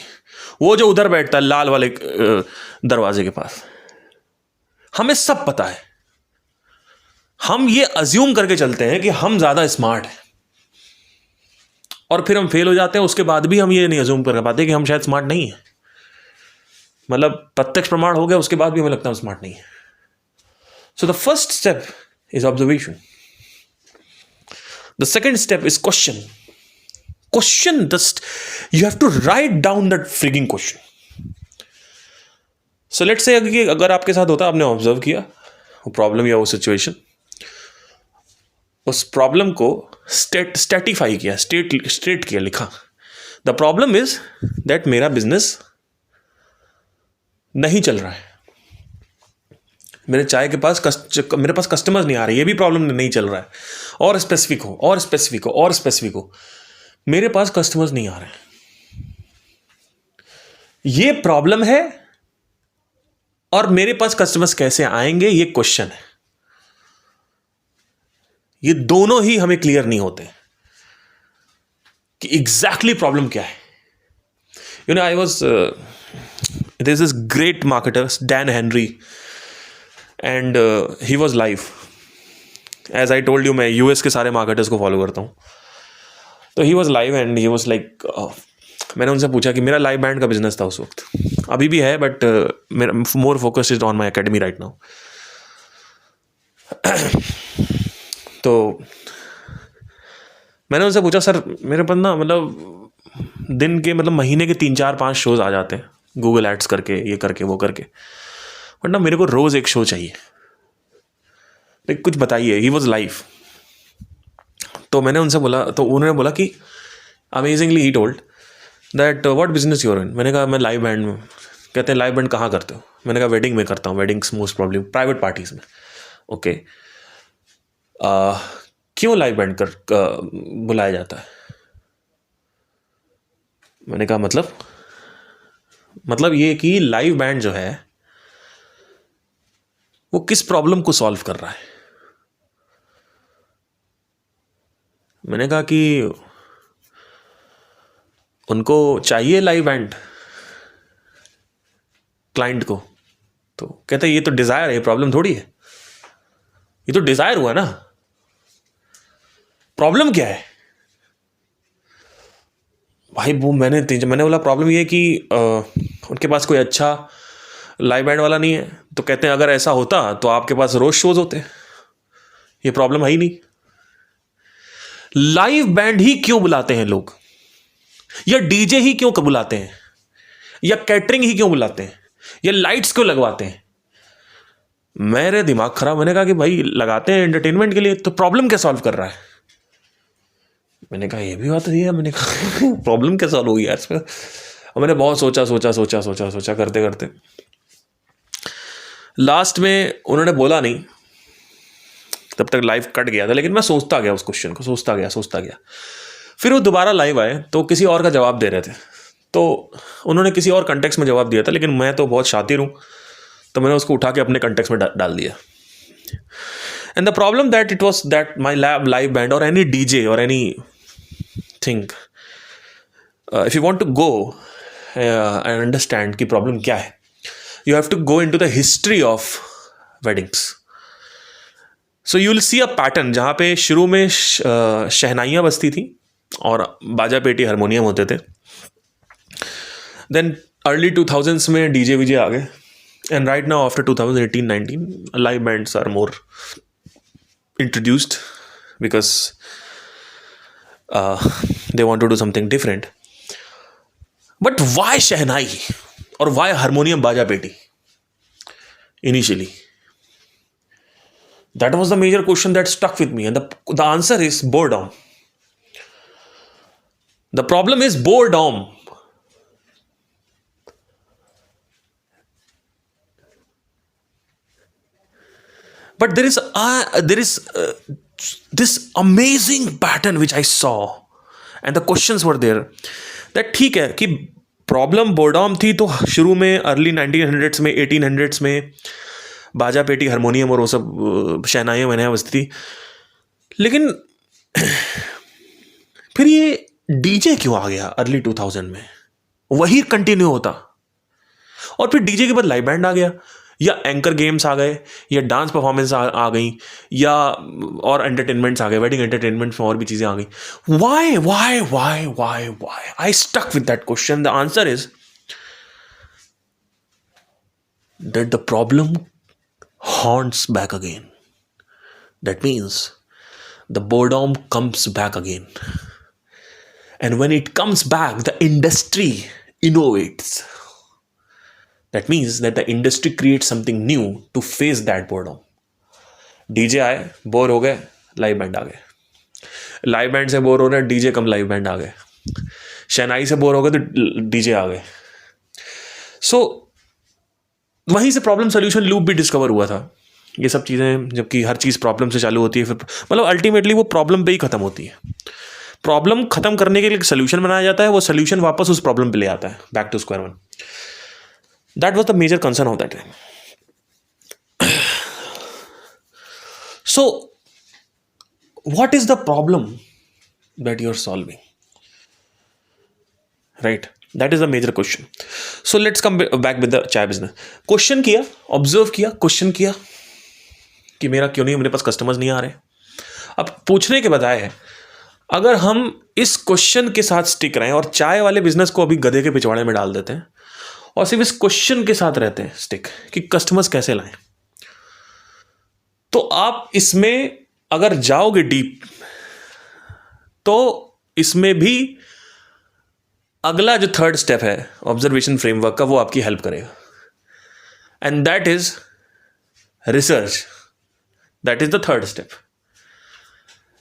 वो जो उधर बैठता है लाल वाले दरवाजे के पास, हमें सब पता है. हम ये अज्यूम करके चलते हैं कि हम ज्यादा स्मार्ट हैं और फिर हम फेल हो जाते हैं. उसके बाद भी हम ये नहीं अज्यूम कर पाते कि हम शायद स्मार्ट नहीं है. मतलब प्रत्यक्ष प्रमाण हो गया, उसके बाद भी हमें लगता है हम स्मार्ट नहीं है. So the first step is observation. The second step is question. You have to write down that frigging question. So let's say अगर आपके साथ होता, आपने ऑब्जर्व किया वो प्रॉब्लम या वो सिचुएशन, उस प्रॉब्लम को स्टैटिफाई किया, स्टेट किया, लिखा. द प्रॉब्लम इज दैट मेरा बिजनेस नहीं चल रहा है, मेरे चाय के पास मेरे पास कस्टमर्स नहीं आ रहे, ये भी प्रॉब्लम नहीं चल रहा है. और स्पेसिफिक हो, मेरे पास कस्टमर्स नहीं आ रहे हैं, ये प्रॉब्लम है. और मेरे पास कस्टमर्स कैसे आएंगे, ये क्वेश्चन है. ये दोनों ही हमें क्लियर नहीं होते. कि एग्जैक्टली प्रॉब्लम क्या है. I was there is this great marketer Dan Henry, and he was live. As I told you, मैं यूएस के सारे मार्केटर्स को फॉलो करता हूँ. तो he was live and he was like, मैंने उनसे पूछा कि मेरा लाइव बैंड का बिजनेस था उस वक्त, अभी भी है, बट मेरा more focus is on my academy right now. तो मैंने उनसे पूछा, सर मेरे पास ना मतलब दिन के मतलब महीने के 3 4 5 शोज आ जाते हैं गूगल एड्स करके, ये करके वो करके, बट ना मेरे को रोज़ एक शो चाहिए, लाइक कुछ बताइए. ही वॉज लाइव. तो मैंने उनसे बोला, तो उन्होंने बोला कि amazingly he told that what business you're in. मैंने कहा मैं लाइव बैंड में. कहते हैं लाइव बैंड कहाँ करते हो. मैंने कहा वेडिंग में करता हूँ, weddings most problem private parties में. ओके, क्यों लाइव बैंड कर बुलाया जाता है. मैंने कहा मतलब ये कि लाइव बैंड जो है वो किस प्रॉब्लम को सॉल्व कर रहा है. मैंने कहा कि उनको चाहिए लाइव बैंड क्लाइंट को. तो कहते हैं ये तो डिजायर है, ये प्रॉब्लम थोड़ी है. ये तो डिजायर हुआ ना, प्रॉब्लम क्या है भाई. वो मैंने बोला प्रॉब्लम ये है कि उनके पास कोई अच्छा लाइव बैंड वाला नहीं है. तो कहते हैं अगर ऐसा होता तो आपके पास रोज शोज होते. ये प्रॉब्लम है ही नहीं. लाइव बैंड ही क्यों बुलाते हैं लोग, या डीजे ही क्यों बुलाते हैं, या कैटरिंग ही क्यों बुलाते हैं, या लाइट्स क्यों लगवाते हैं. मेरे दिमाग खराब. मैंने कहा कि भाई लगाते हैं एंटरटेनमेंट के लिए, तो प्रॉब्लम क्या सॉल्व कर रहा है. मैंने कहा ये भी बात है. मैंने कहा प्रॉब्लम क्या सॉल्व होगी यार इसमें. और मैंने बहुत सोचा करते करते लास्ट में उन्होंने बोला नहीं, तब तक लाइव कट गया था. लेकिन मैं सोचता गया उस क्वेश्चन को, सोचता गया. फिर वो दोबारा लाइव आए तो किसी और का जवाब दे रहे थे. तो उन्होंने किसी और कंटेक्स्ट में जवाब दिया था, लेकिन मैं तो बहुत शातिर हूँ, तो मैंने उसको उठा के अपने कंटेक्स्ट में डाल दिया. And the problem that it was that my live band और एनी डीजे और anything, if you want to go and understand कि प्रॉब्लम क्या है, you have to go into the history of weddings. So you will see a pattern जहाँ पे शुरू में शहनाइयाँ बजती थी और बाजा पेटी हारमोनियम होते थे. देन अर्ली 2000s में डीजे वीजे आ गए. And right now after 2018-19 live bands are more introduced because they want to do something different. But why shehnai और why हारमोनियम बाजा पेटी initially? That was the major question that stuck with me, and the answer is boredom. The problem is boredom. But there is this amazing pattern which I saw, and the questions were there. that ठीक है कि problem boredom थी, तो शुरू में early 1900s में 1800s में बाजा पेटी हारमोनियम और वो सब शहनाइयाँ वहनाइयाँ बजती थी. लेकिन फिर ये डीजे क्यों आ गया अर्ली 2000 में, वही कंटिन्यू होता. और फिर डीजे के बाद लाइव बैंड आ गया, या एंकर गेम्स आ गए, या डांस परफॉर्मेंस आ गई, या और एंटरटेनमेंट्स आ गए, वेडिंग एंटरटेनमेंट में और भी चीज़ें आ गई. Why I stuck with that question. The answer is that the problem haunts back again. That means the boredom comes back again. And when it comes back, the industry innovates. That means that the industry creates something new to face that boredom. DJ आए, bore हो गए, live band आ गए. Live band से bore हो रहे, DJ come live band आ गए. शहनाई से bore हो गए तो डीजे आ गए. सो वहीं से प्रॉब्लम सोल्यूशन लूप भी डिस्कवर हुआ था. ये सब चीज़ें, जबकि हर चीज़ प्रॉब्लम से चालू होती है, फिर मतलब अल्टीमेटली वो प्रॉब्लम पे ही खत्म होती है. प्रॉब्लम खत्म करने के लिए सोल्यूशन बनाया जाता है, वो सोल्यूशन वापस उस प्रॉब्लम पे ले आता है, back to square one. That was the major concern of that time. So what is the problem that you are solving? Right? That is the major question. So let's come back with the chai business. Question किया, observe किया, question किया कि मेरा क्यों नहीं, मेरे पास customers नहीं आ रहे. अब पूछने के बजाय है, अगर हम इस क्वेश्चन के साथ स्टिक रहें और चाय वाले बिजनेस को अभी गधे के पिछवाड़े में डाल देते हैं और सिर्फ इस क्वेश्चन के साथ रहते हैं स्टिक कि कस्टमर्स कैसे लाएं, तो आप इसमें अगर जाओगे डीप तो इसमें भी अगला जो थर्ड स्टेप है ऑब्जर्वेशन फ्रेमवर्क का, वो आपकी हेल्प करेगा. And that is research. That is the third step.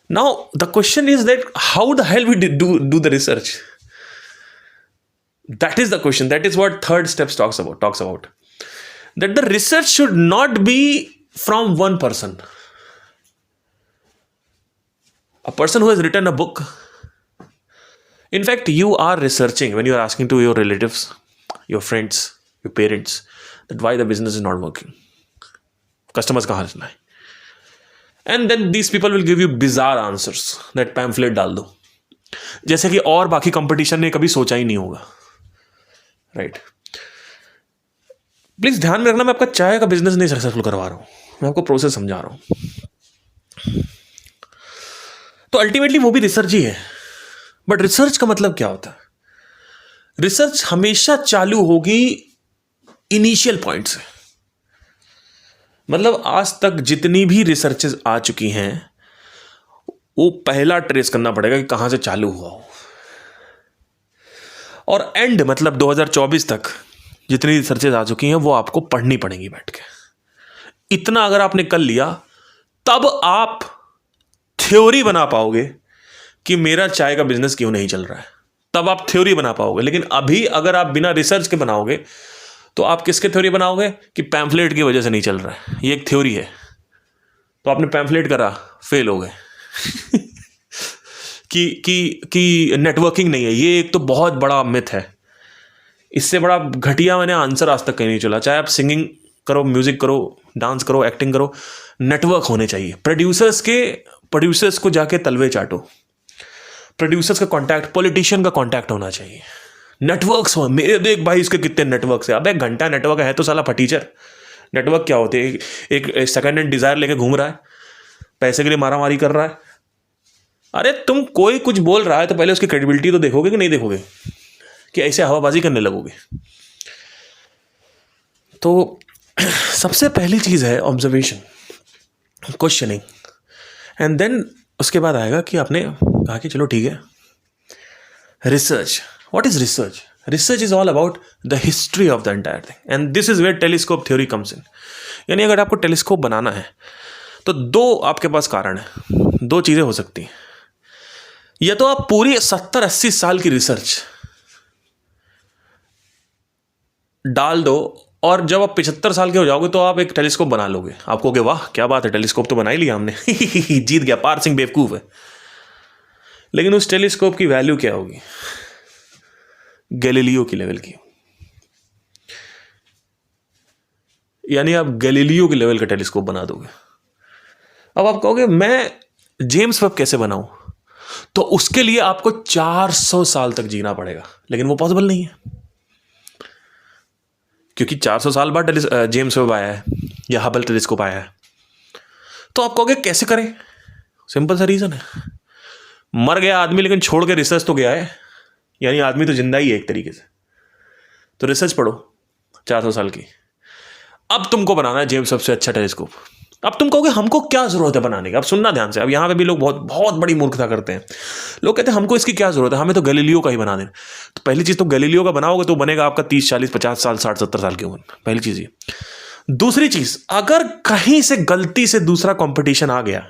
Now the question is that how the hell we do the research. That is the question. That is what third step talks about. That the research should not be from one person. A person who has written a book. In fact, you are researching when you are asking to your relatives, your friends, your parents, that why the business is not working. Customers कहाँ से लाएं? And then these people will give you bizarre answers. That pamphlet डाल दो. जैसे कि और बाकी competition ने कभी सोचा ही नहीं होगा. राइट. प्लीज ध्यान में रखना, मैं आपका चाय का बिजनेस नहीं सक्सेसफुल करवा रहा हूं, मैं आपको प्रोसेस समझा रहा हूं. तो अल्टीमेटली वो भी रिसर्च ही है. बट रिसर्च का मतलब क्या होता है? रिसर्च हमेशा चालू होगी इनिशियल पॉइंट से. मतलब आज तक जितनी भी रिसर्चेस आ चुकी हैं वो पहला ट्रेस करना पड़ेगा कि कहां से चालू हुआ हो, और एंड मतलब 2024 तक जितनी रिसर्चेज आ चुकी हैं वो आपको पढ़नी पड़ेंगी बैठ के. इतना अगर आपने कर लिया तब आप थ्योरी बना पाओगे कि मेरा चाय का बिजनेस क्यों नहीं चल रहा है. तब आप थ्योरी बना पाओगे. लेकिन अभी अगर आप बिना रिसर्च के बनाओगे तो आप किसके थ्योरी बनाओगे कि पैम्फलेट की वजह से नहीं चल रहा है, ये एक थ्योरी है. तो आपने पैम्फलेट करा, फेल हो गए. कि नेटवर्किंग नहीं है, ये एक तो बहुत बड़ा मिथ है. इससे बड़ा घटिया मैंने आंसर आज तक कहीं नहीं चला. चाहे आप सिंगिंग करो, म्यूजिक करो, डांस करो, एक्टिंग करो, नेटवर्क होने चाहिए. प्रोड्यूसर्स को जाके तलवे चाटो. प्रोड्यूसर्स का कांटेक्ट, पॉलिटिशियन का कांटेक्ट होना चाहिए. नेटवर्क्स हो. मेरे देख भाई इसके कितने नेटवर्क्स है. अब एक घंटा नेटवर्क है तो साला फटीचर. नेटवर्क क्या होते हैं? एक सेकंड हैंड डिजायर लेके घूम रहा है, पैसे के लिए मारामारी कर रहा है. अरे तुम कोई कुछ बोल रहा है तो पहले उसकी क्रेडिबिलिटी तो देखोगे कि नहीं देखोगे, कि ऐसे हवाबाजी करने लगोगे. तो सबसे पहली चीज है ऑब्जर्वेशन, क्वेश्चनिंग. एंड देन उसके बाद आएगा कि आपने कहा कि चलो ठीक है, research. What is research? Research is all about the history of the entire thing, and this is where telescope theory comes in. यानी अगर आपको टेलीस्कोप बनाना है तो दो आपके पास कारण है, दो चीजें हो सकती हैं. या तो आप पूरी 70-80 साल की रिसर्च डाल दो और जब आप 75 साल के हो जाओगे तो आप एक टेलीस्कोप बना लोगे. आप कहोगे वाह क्या बात है, टेलीस्कोप तो बना ही लिया हमने. जीत गया, पार सिंह बेवकूफ है. लेकिन उस टेलीस्कोप की वैल्यू क्या होगी? गैलीलियो की लेवल की. यानी आप गैलीलियो के लेवल का टेलीस्कोप बना दोगे. अब आप कहोगे मैं जेम्स वेब कैसे बनाऊं? तो उसके लिए आपको 400 साल तक जीना पड़ेगा. लेकिन वो पॉसिबल नहीं है, क्योंकि 400 साल बाद जेम्स वेब आया है या हबल टेलीस्कोप आया है. तो आप कहोगे कैसे करें? सिंपल सा रीजन है, मर गया आदमी लेकिन छोड़ के रिसर्च तो गया है. यानी आदमी तो जिंदा ही है एक तरीके से. तो रिसर्च पढ़ो 400 साल की. अब तुमको बनाना है जेम्स वेब से अच्छा टेलीस्कोप. अब तुम कहोगे हमको क्या जरूरत है बनाने की? अब सुनना ध्यान से. अब यहां पे भी लोग बहुत बहुत बड़ी मूर्खता करते हैं. लोग कहते हैं हमको इसकी क्या जरूरत है, हमें तो गैलीलियो का ही बना देना. तो पहली चीज तो गैलीलियो का बनाओगे तो बनेगा आपका 30, 40, 50 साल, 60, 70 साल की उम्र. पहली चीज ये. दूसरी चीज, अगर कहीं से गलती से दूसरा कंपटीशन आ गया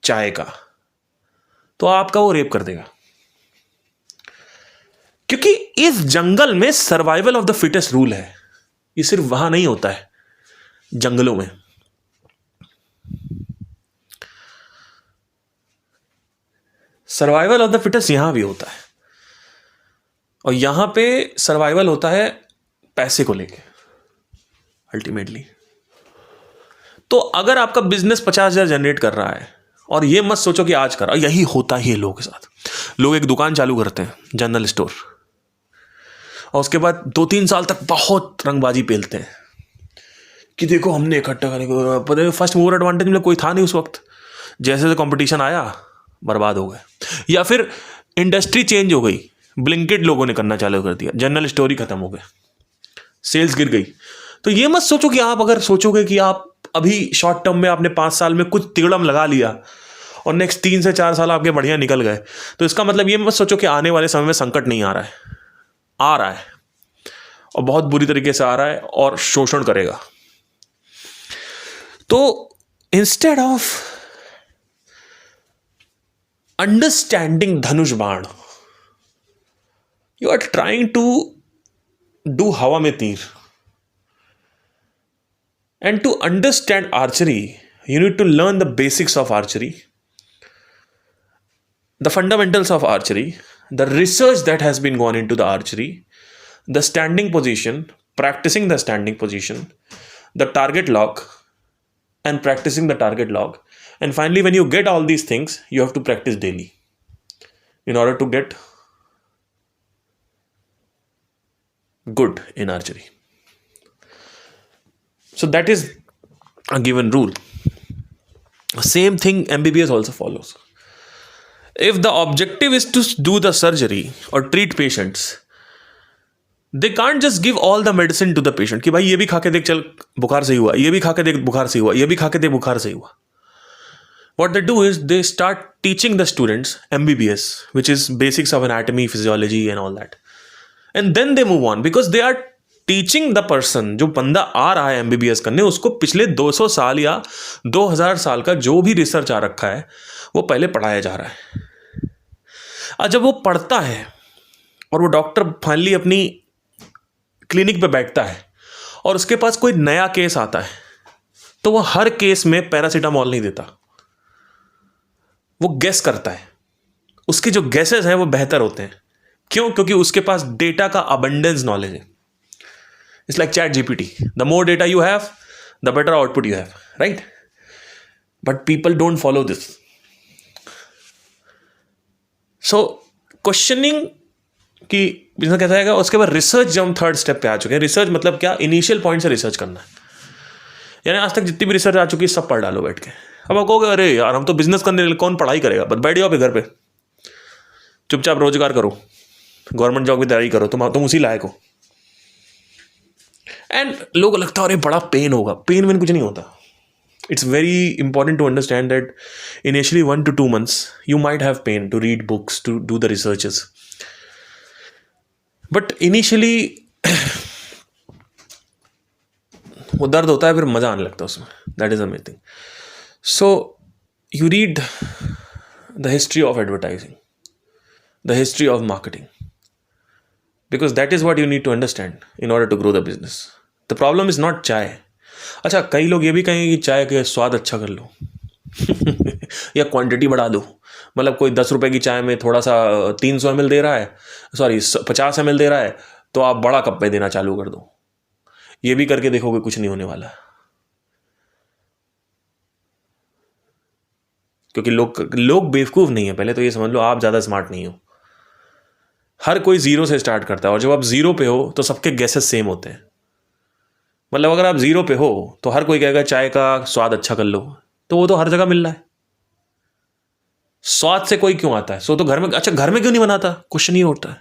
चाय का, तो आपका वो रेप कर देगा. क्योंकि इस जंगल में survival of the fittest rule है. ये सिर्फ वहां नहीं होता है, जंगलों में. सर्वाइवल ऑफ द फिटेस्ट यहां भी होता है. और यहां पे सर्वाइवल होता है पैसे को लेके अल्टीमेटली. तो अगर आपका बिजनेस 50,000 जनरेट कर रहा है, और ये मत सोचो कि आज कर, यही होता ही है लोगों के साथ. लोग एक दुकान चालू करते हैं, जनरल स्टोर, और उसके बाद 2-3 साल तक बहुत रंगबाजी पेलते हैं कि देखो हमने इकट्ठा करने को, पता है फर्स्ट मूवर एडवांटेज में कोई था नहीं उस वक्त, जैसे जैसे कंपटीशन आया बर्बाद हो गए। या फिर इंडस्ट्री चेंज हो गई, ब्लिंकिट लोगों ने करना चालू कर दिया, जनरल स्टोर ही खत्म हो गए, सेल्स गिर गई। तो ये मत सोचो कि आप अगर सोचोगे कि आप अभी शॉर्ट टर्म में आपने 5 साल में कुछ तिगड़म लगा लिया और नेक्स्ट 3 से 4 साल आपके बढ़िया निकल गए, तो इसका मतलब ये मत सोचो कि आने वाले समय में संकट नहीं आ रहा है। आ रहा है और बहुत बुरी तरीके से आ रहा है और शोषण करेगा। तो इंस्टेड ऑफ अंडरस्टैंडिंग धनुष बाण, you are trying to do हवा में तीर। And to understand archery, you need to learn the basics of archery, the fundamentals of archery, the research that has been gone into the archery, the standing position, practicing the standing position, the target lock, and practicing the target lock. And finally, when you get all these things, you have to practice daily in order to get good in archery. So that is a given rule. Same thing MBBS also follows. If the objective is to do the surgery or treat patients, they can't just give all the medicine to the patient कि भाई ये भी खा के देख चल बुखार सही हुआ, ये भी खा के देख बुखार सही हुआ, ये भी खा के देख बुखार सही हुआ. What they do is they start teaching the students MBBS, which is basics of anatomy, physiology and all that. And then they move on because they are teaching the person, जो बंदा आ रहा है MBBS करने, उसको पिछले 200 साल या 2000 साल का जो भी रिसर्च आ रखा है वो पहले पढ़ाया जा रहा है। और जब वो पढ़ता है और वो डॉक्टर फाइनली अपनी क्लिनिक पे बैठता है और उसके पास कोई नया केस आता है, तो वो हर केस में पैरासीटामोल नहीं देता, वो गेस करता है। उसके जो गेसेस हैं वो बेहतर होते हैं। क्यों? क्योंकि उसके पास डेटा का अबंडेंस नॉलेज है। It's like ChatGPT. The more data you have, the better output you have, right? But people don't follow this. So, questioning कि बिजनेस कैसा आएगा, उसके बाद रिसर्च। जब हम थर्ड स्टेप पे आ चुके हैं, रिसर्च मतलब क्या? इनिशियल पॉइंट से रिसर्च करना है। यानी आज तक जितनी भी रिसर्च आ चुकी है सब पढ़ डालो बैठ के। अब आप कहोगे अरे यार हम तो बिजनेस करने के लिए कौन पढ़ाई करेगा, बस बैठ जाओ पे घर पे, चुपचाप रोजगार करो, गवर्नमेंट जॉब की तैयारी करो, तुम उसी लायक हो। एंड लोगों को लगता है अरे बड़ा पेन होगा। पेन में कुछ नहीं होता। It's very important to understand that initially 1 to 2 months you might have pain to read books, to do the researches, but initially वो दर्द होता है, फिर मजा आने लगता है उसमें। That is amazing. So you read the history of advertising, the history of marketing, because that is what you need to understand in order to grow the business. The problem is not चाय। अच्छा, कई लोग ये भी कहेंगे कि चाय का स्वाद अच्छा कर लो या क्वांटिटी बढ़ा दो। मतलब कोई 10 रुपए की चाय में थोड़ा सा 300 ml दे रहा है, सॉरी 50 ml दे रहा है, तो आप बड़ा कप में देना चालू कर दो। ये भी करके देखोगे कुछ नहीं होने वाला, क्योंकि लोग बेवकूफ़ नहीं है। पहले तो ये समझ लो आप ज़्यादा स्मार्ट नहीं हो। हर कोई जीरो से स्टार्ट करता है, और जब आप जीरो पे हो तो सबके गैसेस सेम होते हैं। मतलब अगर आप जीरो पे हो तो हर कोई कहेगा चाय का स्वाद अच्छा कर लो, तो वो तो हर जगह मिल रहा है। स्वाद से कोई क्यों आता है? सो तो घर में, अच्छा घर में क्यों नहीं बनाता? क्वेश्चन ये उठता है।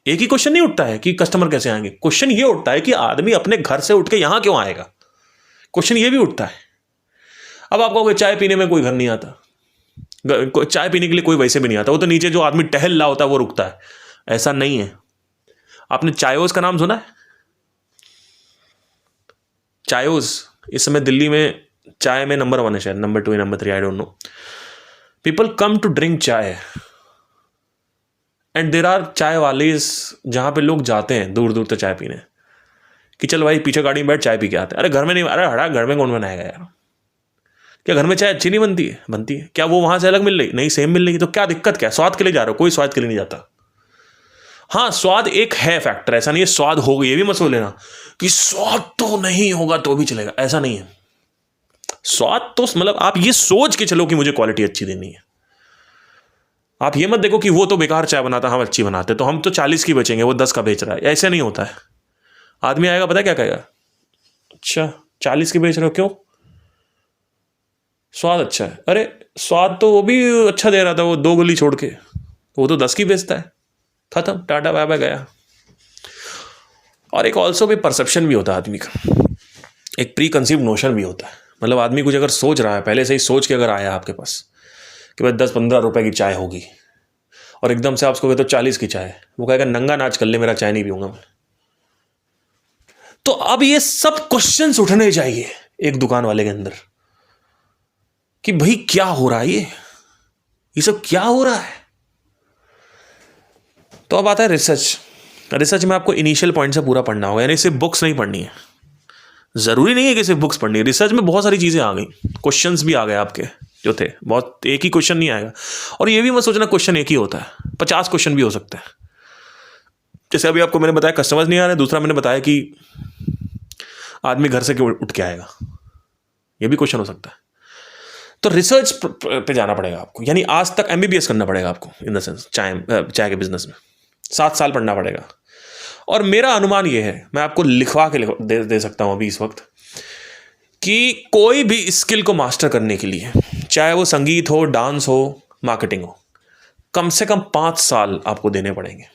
एक ही क्वेश्चन नहीं उठता है कि कस्टमर कैसे आएंगे, क्वेश्चन ये उठता है कि आदमी अपने घर से उठ के यहां क्यों आएगा। क्वेश्चन ये भी उठता है। अब आप कहोगे चाय पीने में कोई घर नहीं आता, चाय पीने के लिए कोई वैसे भी नहीं आता, वो तो नीचे जो आदमी टहल रहा होता है वो रुकता है। ऐसा नहीं है। आपने चायोस का नाम सुना है? चायोस इस समय दिल्ली में चाय में नंबर 1 है, शायद नंबर 2 या number 3, I don't know. People come to drink chai and there are chai वाले जहां पे लोग जाते हैं दूर दूर तक चाय पीने, कि चल भाई पीछे गाड़ी में बैठ चाय पी के आते हैं। अरे घर में नहीं, अरे हटा, घर में कौन बनाएगा यार? क्या घर में चाय अच्छी नहीं बनती है? बनती है। क्या वो वहां से अलग मिल रही? नहीं, सेम मिल रही। तो क्या दिक्कत क्या? स्वाद के लिए जा रहे हो? कोई स्वाद के लिए नहीं जाता। हाँ, स्वाद एक है फैक्टर, ऐसा नहीं है स्वाद होगा। ये भी मत सोच लेना कि स्वाद तो नहीं होगा तो भी चलेगा, ऐसा नहीं है। स्वाद तो मतलब आप ये सोच के चलो कि मुझे क्वालिटी अच्छी देनी है। आप ये मत देखो कि वो तो बेकार चाय बनाता, हम अच्छी बनाते, तो हम तो 40 की बेचेंगे, वो 10 का बेच रहा है। ऐसे नहीं होता है। आदमी आएगा, पता है क्या कहेगा? अच्छा 40 की बेच रहे हो, क्यों? स्वाद अच्छा है। अरे स्वाद तो वो भी अच्छा दे रहा था, वो 2 गली छोड़ के, वो तो 10 की बेचता है। खत्म, टाटा बाय बाय, गया। और एक ऑल्सो भी परसेप्शन भी होता है आदमी का, एक प्री कंसीव नोशन भी होता है। मतलब आदमी कुछ अगर सोच रहा है, पहले से ही सोच के अगर आया आपके पास कि भाई 10-15 रुपए की चाय होगी, और एकदम से आपको कहे तो 40 की चाय, वो कहेगा नंगा नाच कर ले, मेरा चाय नहीं पीऊंगा मैं। तो अब ये सब क्वेश्चंस उठने चाहिए एक दुकान वाले के अंदर कि भाई क्या हो रहा है, ये सब क्या हो रहा है। तो अब आता है रिसर्च। रिसर्च में आपको इनिशियल पॉइंट से पूरा पढ़ना होगा, यानी सिर्फ बुक्स नहीं पढ़नी है। जरूरी नहीं है कि सिर्फ बुक्स पढ़नी है। रिसर्च में बहुत सारी चीजें आ गई, क्वेश्चंस भी आ गए आपके जो थे, बहुत एक ही क्वेश्चन नहीं आएगा। और ये भी मत सोचना क्वेश्चन एक ही होता है, 50 क्वेश्चन भी हो सकते हैं। जैसे अभी आपको मैंने बताया कस्टमर्स नहीं आ रहे, दूसरा मैंने बताया कि आदमी घर से क्यों उठ के आएगा, ये भी क्वेश्चन हो सकता है। तो रिसर्च पे जाना पड़ेगा आपको, यानी आज तक MBBS करना पड़ेगा आपको, इन द सेंस चाय के बिजनेस में 7 साल पढ़ना पड़ेगा। और मेरा अनुमान ये है, मैं आपको लिखवा के दे सकता हूं अभी इस वक्त, कि कोई भी स्किल को मास्टर करने के लिए, चाहे वो संगीत हो, डांस हो, मार्केटिंग हो, कम से कम 5 साल आपको देने पड़ेंगे।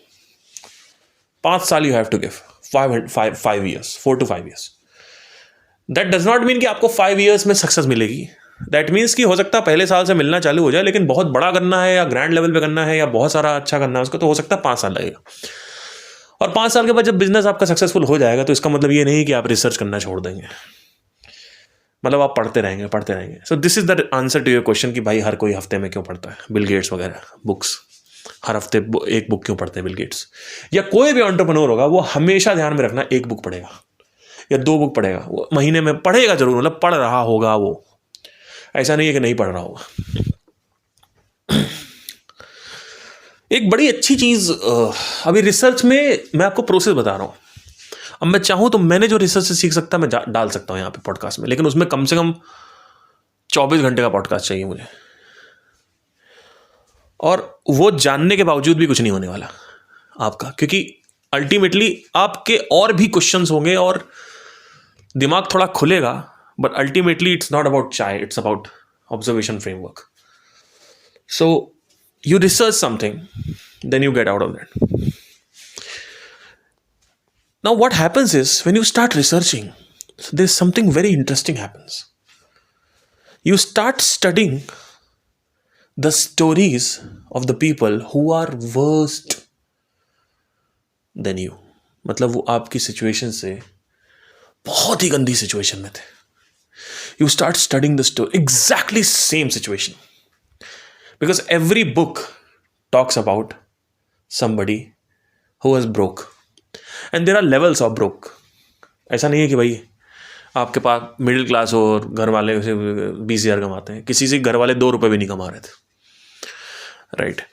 5 साल you have to give, 5 years, 4 to 5 years. That does not mean कि आपको 5 ईयर्स में सक्सेस मिलेगी। दैट मीन्स कि हो सकता है पहले साल से मिलना चालू हो जाए, लेकिन बहुत बड़ा करना है या ग्रैंड लेवल पे करना है या बहुत सारा अच्छा करना है उसको, तो हो सकता है 5 साल लगेगा। और 5 साल के बाद जब बिजनेस आपका सक्सेसफुल हो जाएगा, तो इसका मतलब ये नहीं कि आप रिसर्च करना छोड़ देंगे, मतलब आप पढ़ते रहेंगे पढ़ते रहेंगे। So this is the answer to your question कि भाई हर कोई हफ्ते में क्यों पढ़ता है, बिल गेट्स वगैरह बुक्स, हर हफ्ते एक बुक क्यों पढ़ते हैं बिल गेट्स। या कोई भी एंटरप्रेन्योर होगा, वो हमेशा ध्यान में रखना, एक बुक पढ़ेगा या 2 बुक पढ़ेगा, वो महीने में पढ़ेगा जरूर, मतलब पढ़ रहा होगा वो, ऐसा नहीं है कि नहीं पढ़ रहा होगा। एक बड़ी अच्छी चीज अभी रिसर्च में मैं आपको प्रोसेस बता रहा हूं। अब मैं चाहूं तो मैंने जो रिसर्च से सीख सकता मैं डाल सकता हूं यहाँ पे पॉडकास्ट में, लेकिन उसमें कम से कम 24 घंटे का पॉडकास्ट चाहिए मुझे, और वो जानने के बावजूद भी कुछ नहीं होने वाला आपका, क्योंकि अल्टीमेटली आपके और भी क्वेश्चंस होंगे और दिमाग थोड़ा खुलेगा, but ultimately it's not about chai, it's about observation framework. So you research something, then you get out of that. Now what happens is, when you start researching, there's something very interesting happens. You start studying the stories of the people who are worse than you. मतलब वो आपकी situation से बहुत ही गंदी situation में थे। You start studying the story, exactly same situation. Because every book talks about somebody who was broke. And there are levels of broke. ऐसा नहीं है कि भाई आपके पास मिडिल क्लास हो और घर वाले उसे 20,000 कमाते हैं, किसी से घर वाले 2 रुपए भी नहीं कमा रहे थे, राइट।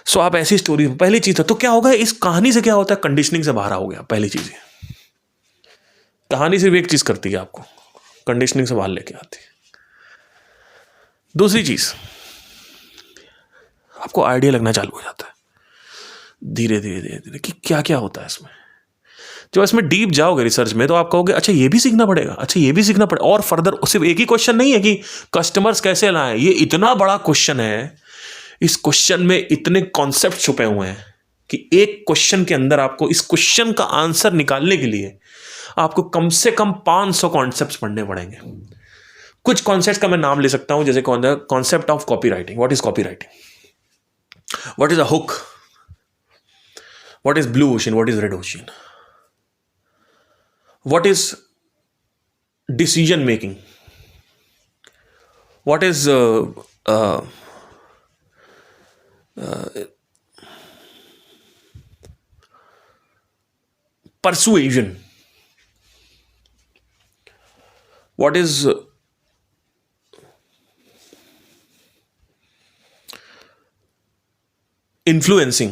सो आप ऐसी स्टोरी, पहली चीज तो क्या होगा इस कहानी से, क्या होता है, कंडीशनिंग से बाहर आओगे आप। पहली चीज, कहानी सिर्फ एक चीज करती है, आपको कंडीशनिंग से बाहर लेके आती है। दूसरी चीज, आपको आइडिया लगना चालू हो जाता है धीरे धीरे धीरे धीरे कि क्या क्या होता है इसमें। जब इसमें डीप जाओगे रिसर्च में, तो आप कहोगे अच्छा ये भी सीखना पड़ेगा, अच्छा ये भी सीखना पड़ेगा। और फर्दर सिर्फ एक ही क्वेश्चन नहीं है कि कस्टमर्स कैसे लाएं, ये इतना बड़ा क्वेश्चन है, इस क्वेश्चन में इतने कॉन्सेप्ट छुपे हुए हैं कि एक क्वेश्चन के अंदर आपको इस क्वेश्चन का आंसर निकालने के लिए आपको कम से कम 500 कॉन्सेप्ट पढ़ने पड़ेंगे। कुछ कॉन्सेप्ट का मैं नाम ले सकता हूं, जैसे concept of copy writing. What is copy writing? What is a hook? What is blue ocean? What is red ocean? What is decision making? What is persuasion? What is influencing?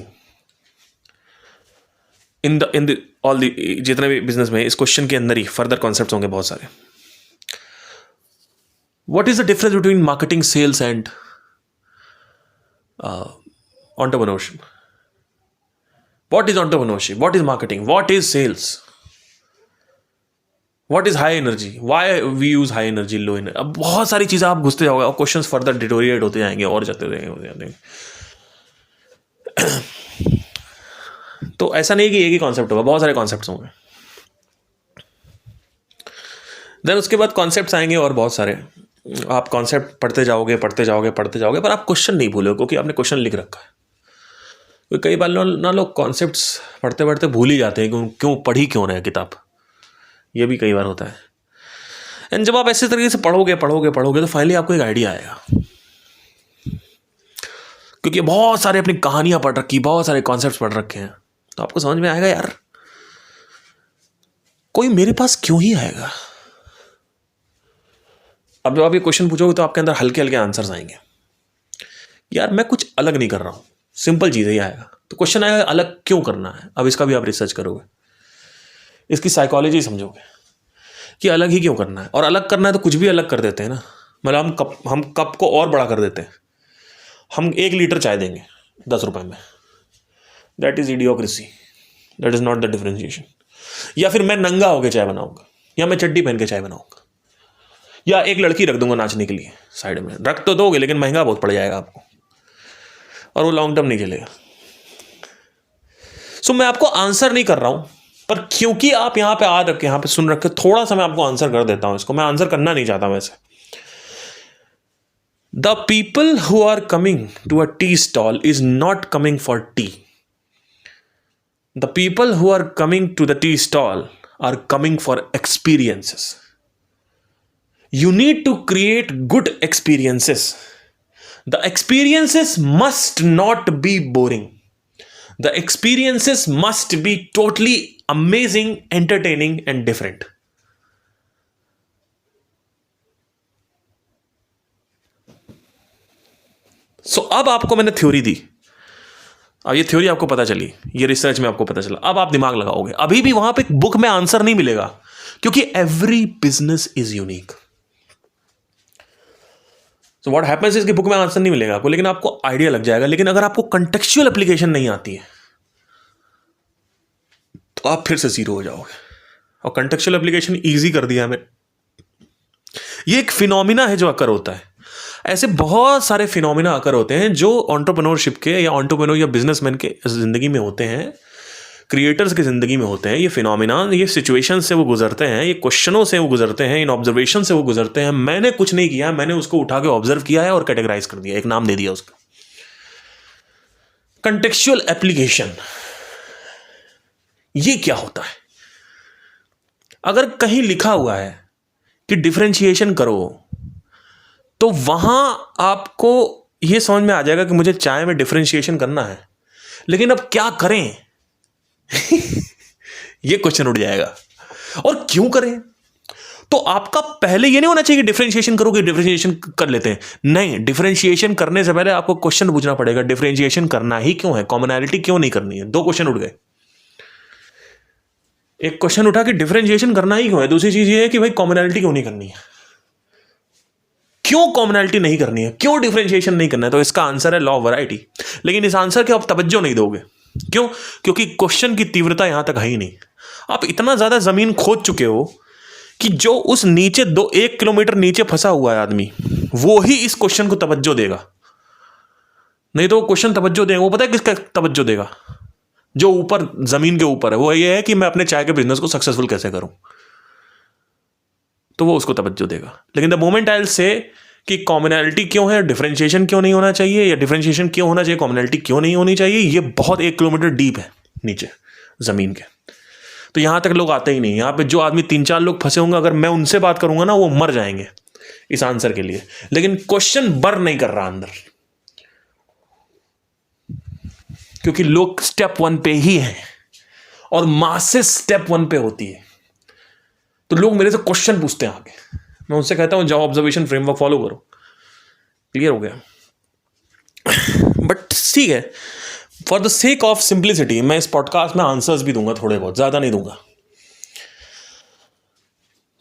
In the all the जितने भी business में इस question के अंदर ही further concepts होंगे बहुत सारे। What is the difference between marketing, sales and entrepreneurship. What is entrepreneurship? What is marketing? What is sales? What is high energy? Why we use high energy, low energy? अब बहुत सारी चीज़ें आप घुसते जाओगे और क्वेश्चंस फर्दर डिटोरिएट होते जाएंगे और जाते जाएंगे. तो ऐसा नहीं कि एक ही कॉन्सेप्ट होगा, बहुत सारे कॉन्सेप्ट्स होंगे. देन उसके बाद कॉन्सेप्ट्स आएंगे और बहुत सारे. आप कॉन्सेप्ट पढ़ते जाओगे पर आप क्वेश्चन नहीं भूलोगे क्योंकि आपने क्वेश्चन लिख रखा है. कई बार ना लोग कॉन्सेप्ट्स पढ़ते पढ़ते भूल ही जाते हैं क्यों पढ़ी क्यों रहे हैं किताब. ये भी कई बार होता है. एंड जब आप ऐसे तरीके से पढ़ोगे तो फाइनली आपको एक आइडिया आएगा. क्योंकि बहुत सारे अपनी कहानियां पढ़ रखी, बहुत सारे कॉन्सेप्ट्स पढ़ रखे हैं, तो आपको समझ में आएगा यार कोई मेरे पास क्यों ही आएगा. अब जब आप ये क्वेश्चन पूछोगे तो आपके अंदर हल्के हल्के आंसर्स आएंगे. यार मैं कुछ अलग नहीं कर रहा हूं, सिंपल चीज़ ही आएगा. तो क्वेश्चन आएगा अलग क्यों करना है. अब इसका भी आप रिसर्च करोगे, इसकी साइकोलॉजी समझोगे कि अलग ही क्यों करना है. और अलग करना है तो कुछ भी अलग कर देते हैं ना. मतलब हम कप को और बड़ा कर देते हैं. हम 1 लीटर चाय देंगे 10 रुपए में. That is idiocracy. That is not the differentiation. या फिर मैं नंगा होकर चाय बनाऊंगा, या मैं चड्डी पहन के चाय बनाऊंगा, या एक लड़की रख दूंगा नाचने के लिए साइड में. रख तो दोगे लेकिन महंगा बहुत पड़ जाएगा आपको और वो लॉन्ग टर्म नहीं चलेगा. सो मैं आपको आंसर नहीं कर रहा हूं, पर क्योंकि आप यहां पे आ रखे, यहां पे सुन रखे, थोड़ा सा मैं आपको आंसर कर देता हूं. इसको मैं आंसर करना नहीं चाहता वैसे. The people who are coming to a tea stall is not coming for tea. The people who are coming to the tea stall are coming for experiences. You need to create good experiences. The experiences must not be boring. The experiences must be totally amazing, entertaining, and different. So अब आपको मैंने theory दी. अब ये theory आपको पता चली, ये research में आपको पता चला. अब आप दिमाग लगाओगे. अभी भी वहां पे बुक में आंसर नहीं मिलेगा क्योंकि every business is unique. So what happens is कि बुक में आंसर नहीं मिलेगा आपको, लेकिन आपको आइडिया लग जाएगा. लेकिन अगर आपको कंटेक्चुअल एप्लीकेशन नहीं आती है तो आप फिर से जीरो हो जाओगे. और कंटेक्चुअल एप्लीकेशन इजी कर दिया हमें. ये एक फिनोमिना है जो अकर होता है. ऐसे बहुत सारे फिनोमिना अकर होते हैं जो एंटरप्रेन्योरशिप के या एंटरप्रेन्योर या बिजनेसमैन के जिंदगी में होते हैं, क्रिएटर्स की जिंदगी में होते हैं. ये फिनोमिना, ये सिचुएशन से वो गुजरते हैं, ये क्वेश्चनों से वो गुजरते हैं, इन ऑब्जर्वेशन से वो गुजरते हैं. मैंने कुछ नहीं किया, मैंने उसको उठा के ऑब्जर्व किया है और कैटेगराइज कर दिया, एक नाम दे दिया उसका. कंटेक्चुअल एप्लीकेशन ये क्या होता है? अगर कहीं लिखा हुआ है कि डिफरेंशिएशन करो तो वहां आपको यह समझ में आ जाएगा कि मुझे चाय में डिफरेंशिएशन करना है, लेकिन अब क्या करें ये क्वेश्चन उठ जाएगा. और क्यों करें? तो आपका पहले ये नहीं होना चाहिए कि डिफरेंशिएशन करोगे, डिफरेंशिएशन कर लेते हैं. नहीं, डिफरेंशिएशन करने से पहले आपको क्वेश्चन पूछना पड़ेगा डिफरेंशिएशन करना ही क्यों है, कॉमनैलिटी क्यों नहीं करनी है. 2 क्वेश्चन उठ गए. एक क्वेश्चन उठा कि डिफरेंशिएशन करना ही क्यों है, दूसरी चीज ये है कि भाई कॉमनैलिटी क्यों नहीं करनी है. क्यों कॉमनैलिटी नहीं करनी है, क्यों डिफरेंशिएशन नहीं करना है? तो इसका आंसर है लॉ ऑफ वैरायटी. लेकिन इस आंसर के आप तवज्जो नहीं दोगे. क्यों? क्योंकि क्वेश्चन की तीव्रता यहां तक है ही नहीं. आप इतना ज्यादा जमीन खोद चुके हो कि जो उस नीचे 1 किलोमीटर नीचे फंसा हुआ है आदमी, वो ही इस क्वेश्चन को तवज्जो देगा. नहीं तो वो क्वेश्चन तवज्जो देगा, वो पता है किसका तवज्जो देगा? जो ऊपर जमीन के ऊपर है. वो ये है कि मैं अपने चाय के बिजनेस को सक्सेसफुल कैसे करूं, तो वो उसको तवज्जो देगा. लेकिन the moment I will say कि कॉमनैलिटी क्यों है, डिफरेंशिएशन क्यों नहीं होना चाहिए, या डिफरेंशिएशन क्यों होना चाहिए, कॉमनैलिटी क्यों नहीं होनी चाहिए, ये बहुत 1 किलोमीटर डीप है नीचे जमीन के. तो यहां तक लोग आते ही नहीं. यहां पे जो आदमी 3-4 लोग फंसे होंगे, अगर मैं उनसे बात करूंगा ना, वो मर जाएंगे इस आंसर के लिए. लेकिन क्वेश्चन बर नहीं कर रहा अंदर, क्योंकि लोग स्टेप 1 पे ही हैं और मासेस स्टेप 1 पे होती है. तो लोग मेरे से क्वेश्चन पूछते हैं आगे, मैं उनसे कहता हूं जाओ ऑब्जर्वेशन फ्रेमवर्क फॉलो करो. क्लियर हो गया? बट ठीक है, for the sake of simplicity मैं इस पॉडकास्ट में आंसर्स भी दूंगा, थोड़े बहुत, ज्यादा नहीं दूंगा.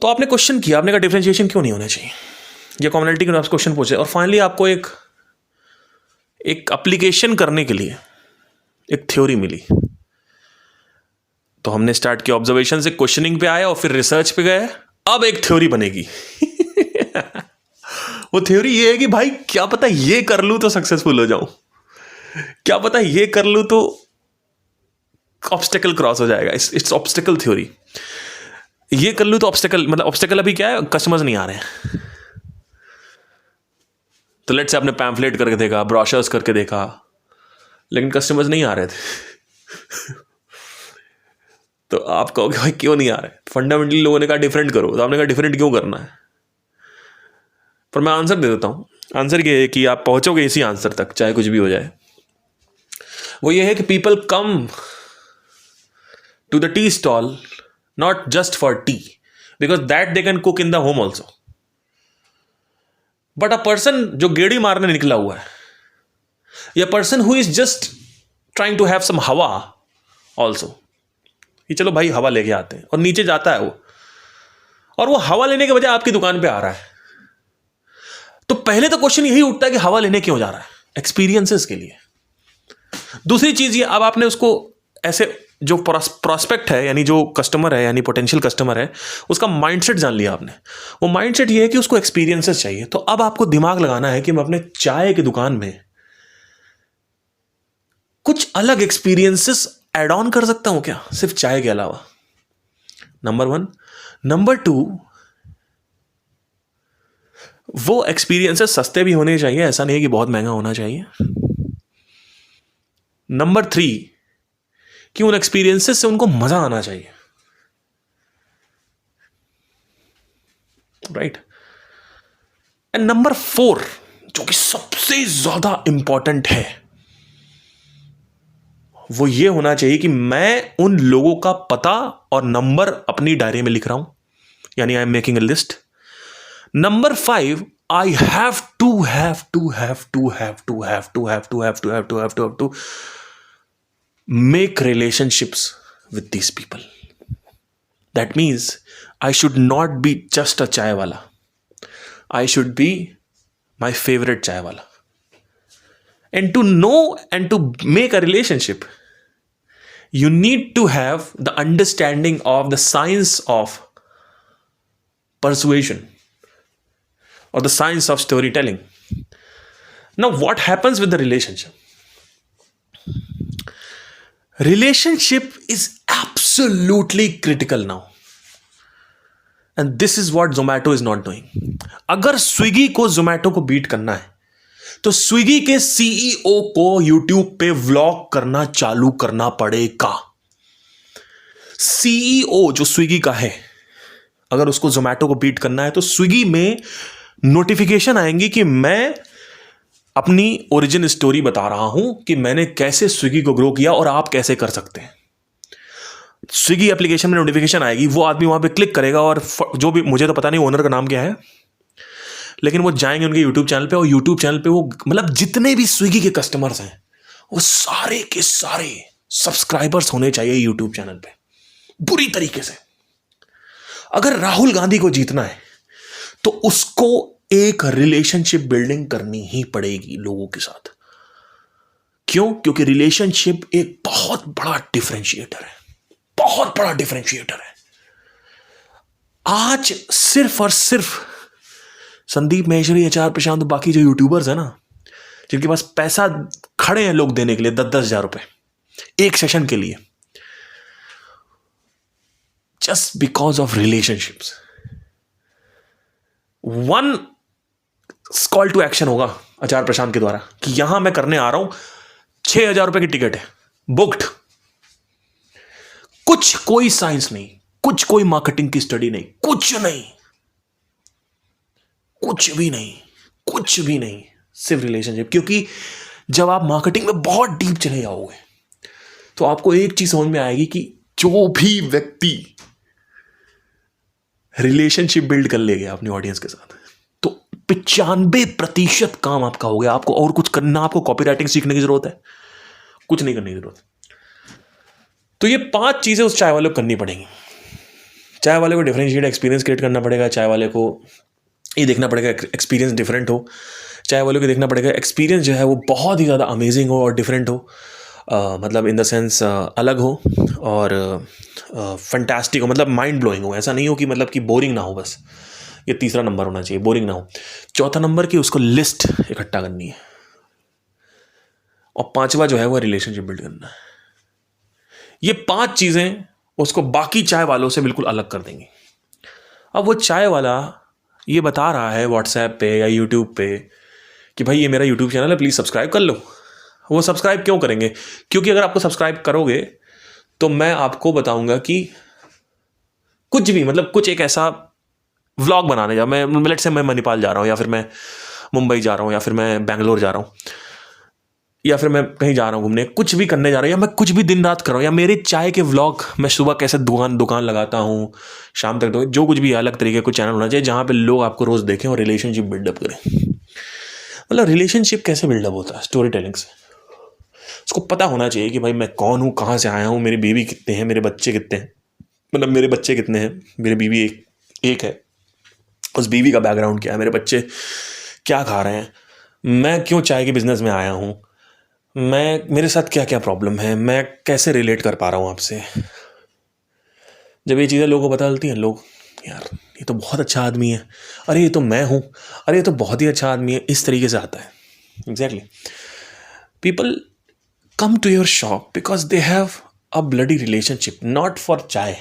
तो आपने क्वेश्चन किया, आपने कहा डिफरेंशिएशन क्यों नहीं होना चाहिए, या कॉमनैलिटी के आपसे क्वेश्चन पूछे, और फाइनली आपको एक एप्लीकेशन करने के लिए एक थ्योरी मिली। तो हमने स्टार्ट किया ऑब्जर्वेशन से, क्वेश्चनिंग पे आए और फिर रिसर्च पे गए। अब एक थ्योरी बनेगी। वो थ्योरी ये है कि भाई क्या पता ये कर लूं तो सक्सेसफुल हो जाऊं, क्या पता ये कर लूं तो ऑब्स्टेकल क्रॉस हो जाएगा। It's obstacle theory. ये कर लूं तो ऑब्स्टेकल, मतलब ऑब्स्टेकल अभी क्या है, कस्टमर्स नहीं आ रहे हैं। तो लेट्स से आपने पैम्फलेट करके देखा, ब्रोशर्स करके देखा, लेकिन कस्टमर्स नहीं आ रहे थे। तो आप कहोगे भाई क्यों नहीं आ रहे? फंडामेंटली लोगों ने कहा डिफरेंट करो। तो आपने कहा डिफरेंट क्यों करना है? पर मैं आंसर दे देता हूं। आंसर ये है कि आप पहुंचोगे इसी आंसर तक चाहे कुछ भी हो जाए। वो ये है कि people come to the tea stall not just for tea, because that they can cook in the home also, but a person जो गेड़ी मारने निकला हुआ है, या person who is just trying to have some हवा ऑल्सो, कि चलो भाई हवा लेके आते हैं, और नीचे जाता है वो, और वो हवा लेने के बजाय आपकी दुकान पे आ रहा है। तो पहले तो क्वेश्चन यही उठता है कि हवा लेने क्यों जा रहा है? एक्सपीरियंसेस के लिए। दूसरी चीज ये, अब आपने उसको ऐसे, जो प्रोस्पेक्ट है यानी जो कस्टमर है यानी पोटेंशियल कस्टमर है, उसका माइंडसेट जान लिया आपने। वो माइंडसेट ये है कि उसको एक्सपीरियंसेस चाहिए। तो अब आपको दिमाग लगाना है कि मैं अपने चाय की दुकान में कुछ अलग एक्सपीरियंसेस ऐड ऑन कर सकता हूं क्या, सिर्फ चाय के अलावा? नंबर 1। नंबर 2, वो एक्सपीरियंसेस सस्ते भी होने चाहिए, ऐसा नहीं है कि बहुत महंगा होना चाहिए। नंबर 3, कि उन एक्सपीरियंसेस से उनको मजा आना चाहिए, राइट? एंड नंबर 4, जो कि सबसे ज्यादा इंपॉर्टेंट है, वो ये होना चाहिए कि मैं उन लोगों का पता और नंबर अपनी डायरी में लिख रहा हूं, यानी I am making a list. Number 5, I have to make relationships with these people. That means I should not be just a chai wala. I should be my favorite chai wala. And to know and to make a relationship, you need to have the understanding of the science of persuasion or the science of storytelling. Now, what happens with the relationship? Relationship is absolutely critical now. And this is what Zomato is not doing. अगर Swiggy को जोमैटो को beat करना है, तो Swiggy के CEO को YouTube पे vlog करना चालू करना पड़ेगा। सीईओ जो स्विगी का है, अगर उसको जोमैटो को बीट करना है, तो स्विगी में नोटिफिकेशन आएंगी कि मैं अपनी ओरिजिन स्टोरी बता रहा हूं कि मैंने कैसे स्विगी को ग्रो किया और आप कैसे कर सकते हैं। स्विगी एप्लीकेशन में नोटिफिकेशन आएगी, वो आदमी वहां पे क्लिक करेगा और जो भी, मुझे तो पता नहीं ओनर का नाम क्या है, लेकिन वो जाएंगे उनके यूट्यूब चैनल पे, और यूट्यूब चैनल पे वो, मतलब जितने भी स्विगी के कस्टमर्स हैं, वो सारे के सारे सब्सक्राइबर्स होने चाहिए यूट्यूब चैनल पे, बुरी तरीके से। अगर राहुल गांधी को जीतना है तो उसको एक रिलेशनशिप बिल्डिंग करनी ही पड़ेगी लोगों के साथ। क्यों? क्योंकि रिलेशनशिप एक बहुत बड़ा डिफरेंशिएटर है, बहुत बड़ा डिफरेंशिएटर है। आज सिर्फ और सिर्फ संदीप महेश्वरी, एचआर प्रशांत, बाकी जो यूट्यूबर्स है ना, जिनके पास पैसा खड़े हैं लोग देने के लिए 10-10 हजार रुपए एक सेशन के लिए, just because of relationships. One call to action होगा आचार्य प्रशांत के द्वारा कि यहां मैं करने आ रहा हूं, 6,000 रुपए की टिकट है, बुक्ड। कुछ कोई साइंस नहीं, कुछ कोई मार्केटिंग की स्टडी नहीं, कुछ नहीं, कुछ भी नहीं, कुछ भी नहीं, सिर्फ रिलेशनशिप। क्योंकि जब आप मार्केटिंग में बहुत डीप चले जाओगे तो आपको एक चीज समझ में आएगी कि जो भी व्यक्ति रिलेशनशिप बिल्ड कर लेगा अपनी ऑडियंस के साथ, तो 95% काम आपका हो गया। आपको और कुछ करना, आपको कॉपीराइटिंग सीखने की जरूरत है, कुछ नहीं करने की जरूरत। तो ये 5 चीजें उस चाय वाले को करनी पड़ेंगी। चाय वाले को डिफरेंशिएट एक्सपीरियंस क्रिएट करना पड़ेगा, चाय वाले को ये देखना पड़ेगा एक्सपीरियंस डिफरेंट हो, चाय वालों को देखना पड़ेगा एक्सपीरियंस जो है वो बहुत ही ज़्यादा अमेजिंग हो और डिफरेंट हो, मतलब इन द सेंस अलग हो और फंटास्टिक हो, मतलब माइंड ब्लोइंग हो। ऐसा नहीं हो कि मतलब कि बोरिंग ना हो, बस ये तीसरा नंबर होना चाहिए, बोरिंग ना हो। चौथा नंबर की उसको लिस्ट इकट्ठा करनी है, और पांचवा जो है वो रिलेशनशिप बिल्ड करना है। ये 5 चीज़ें उसको बाकी चाय वालों से बिल्कुल अलग कर देंगी। अब वो चाय वाला ये बता रहा है व्हाट्सएप पे या यूट्यूब पे कि भाई ये मेरा यूट्यूब चैनल है, प्लीज़ सब्सक्राइब कर लो। वो सब्सक्राइब क्यों करेंगे? क्योंकि अगर आपको सब्सक्राइब करोगे तो मैं आपको बताऊंगा कि कुछ भी, मतलब कुछ एक ऐसा व्लॉग बनाने जा, मैं लेट्स से मैं मणिपाल जा रहा हूँ, या फिर मैं मुंबई जा रहा हूँ, या फिर मैं बैंगलोर जा रहा हूँ, या फिर मैं कहीं जा रहा हूँ घूमने, कुछ भी करने जा रहा हूँ, या मैं कुछ भी दिन रात कर रहा हूँ, या मेरे चाय के व्लॉग, मैं सुबह कैसे दुकान लगाता हूँ, शाम तक जो कुछ भी अलग तरीके का चैनल होना चाहिए जहाँ पे लोग आपको रोज़ देखें और रिलेशनशिप बिल्डअप करें। मतलब रिलेशनशिप कैसे बिल्डअप होता है? स्टोरी टेलिंग से। उसको पता होना चाहिए कि भाई मैं कौन हूँ, कहाँ से आया हूँ, मेरी बीवी कितने हैं, मेरे बच्चे कितने हैं, मतलब मेरे बच्चे कितने हैं, मेरी बीवी एक है, उस बीवी का बैकग्राउंड क्या है, मेरे बच्चे क्या खा रहे हैं, मैं क्यों चाय के बिजनेस में आया हूँ, मेरे साथ क्या क्या प्रॉब्लम है, मैं कैसे रिलेट कर पा रहा हूँ आपसे। जब ये चीज़ें लोगों को पता चलती हैं, लोग यार ये तो बहुत अच्छा आदमी है, अरे ये तो मैं हूँ, अरे ये तो बहुत ही अच्छा आदमी है, इस तरीके से आता है। Exactly, people come to your shop because they have a bloody relationship, not for चाय।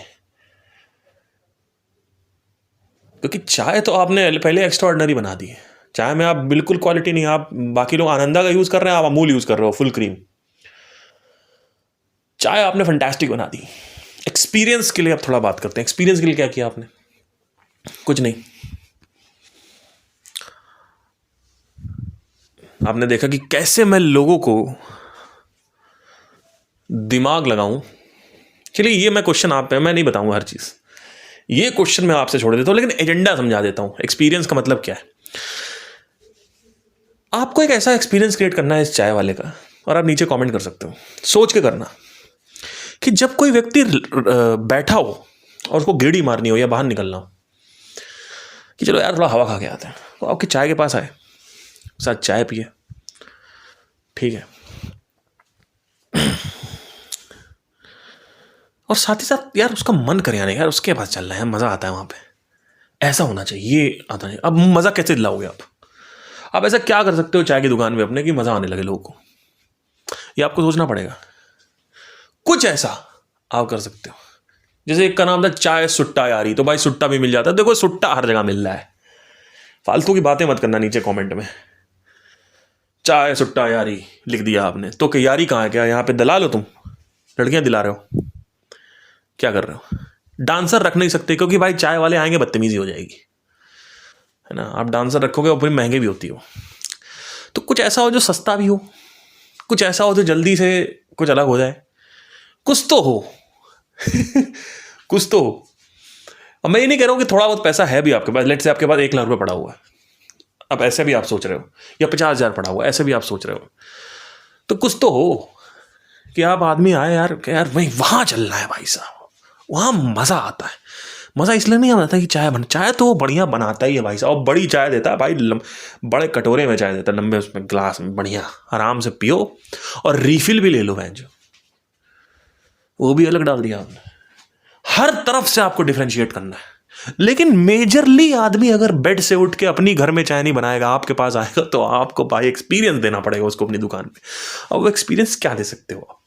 क्योंकि चाय तो आपने पहले एक्स्ट्रा ऑर्डिनरी बना दी है। चाय में आप बिल्कुल क्वालिटी नहीं, आप बाकी लोग आनंदा का यूज कर रहे हैं, आप अमूल यूज कर रहे हो फुल क्रीम। चाय आपने फंटास्टिक बना दी। एक्सपीरियंस के लिए आप थोड़ा बात करते हैं। एक्सपीरियंस के लिए क्या किया आपने? कुछ नहीं। आपने देखा कि कैसे मैं लोगों को दिमाग लगाऊं। चलिए ये मैं क्वेश्चन आप पे, मैं नहीं बताऊंगा हर चीज, ये क्वेश्चन मैं आपसे छोड़ देता हूं, लेकिन एजेंडा समझा देता हूं। एक्सपीरियंस का मतलब क्या है? आपको एक ऐसा एक्सपीरियंस क्रिएट करना है इस चाय वाले का, और आप नीचे कमेंट कर सकते हो, सोच के करना कि जब कोई व्यक्ति बैठा हो और उसको गेड़ी मारनी हो या बाहर निकलना हो कि चलो यार थोड़ा हवा खा के आते हैं, तो आपके चाय के पास आए, साथ चाय पिए, ठीक है, और साथ ही साथ यार उसका मन करे यार उसके पास चलना है, मज़ा आता है वहाँ पे, ऐसा होना चाहिए, ये आता नहीं। अब मज़ा कैसे दिलाओगे आप ऐसा क्या कर सकते हो चाय की दुकान में अपने कि मज़ा आने लगे लोगों को? ये आपको सोचना पड़ेगा। कुछ ऐसा आप कर सकते हो, जैसे एक का नाम था चाय सुट्टा यारी, तो भाई सुट्टा भी मिल जाता है। देखो सुट्टा हर जगह मिल रहा है, फालतू की बातें मत करना नीचे कमेंट में। चाय सुट्टा यारी लिख दिया आपने, तो कि यारी कहाँ है? क्या यहाँ पे दलाल हो तुम? लड़कियां दिला रहे हो? क्या कर रहे हो? डांसर रख नहीं सकते क्योंकि भाई चाय वाले आएंगे, बदतमीजी हो जाएगी, है ना। आप डांसर रखोगे और फिर महंगे भी होती हो। तो कुछ ऐसा हो जो सस्ता भी हो, कुछ ऐसा हो जो जल्दी से कुछ अलग हो जाए, कुछ तो हो कुछ तो हो। अब मैं ये नहीं कह रहा हूँ कि थोड़ा बहुत पैसा है भी आपके पास, लेट से आपके पास 1 लाख रुपए पड़ा हुआ है, अब ऐसे भी आप सोच रहे हो, या 50,000 पड़ा हुआ, ऐसे भी आप सोच रहे हो, तो कुछ तो हो कि आप आदमी आए यार कि यार भाई वहां चलना है, भाई साहब वहां मजा आता है। मजा इसलिए नहीं आता कि चाय तो वो बढ़िया बनाता ही है भाई साहब, और बड़ी चाय देता है भाई, बड़े कटोरे में चाय देता है, लंबे उसमें ग्लास में, बढ़िया आराम से पियो और रिफिल भी ले लो जो, वो भी अलग डाल दिया आपने। हर तरफ से आपको डिफरेंशिएट करना है। लेकिन मेजरली आदमी अगर बेड से उठ के अपनी घर में चाय नहीं बनाएगा, आपके पास आएगा, तो आपको भाई एक्सपीरियंस देना पड़ेगा उसको अपनी दुकान पे। अब वो एक्सपीरियंस क्या दे सकते हो आप?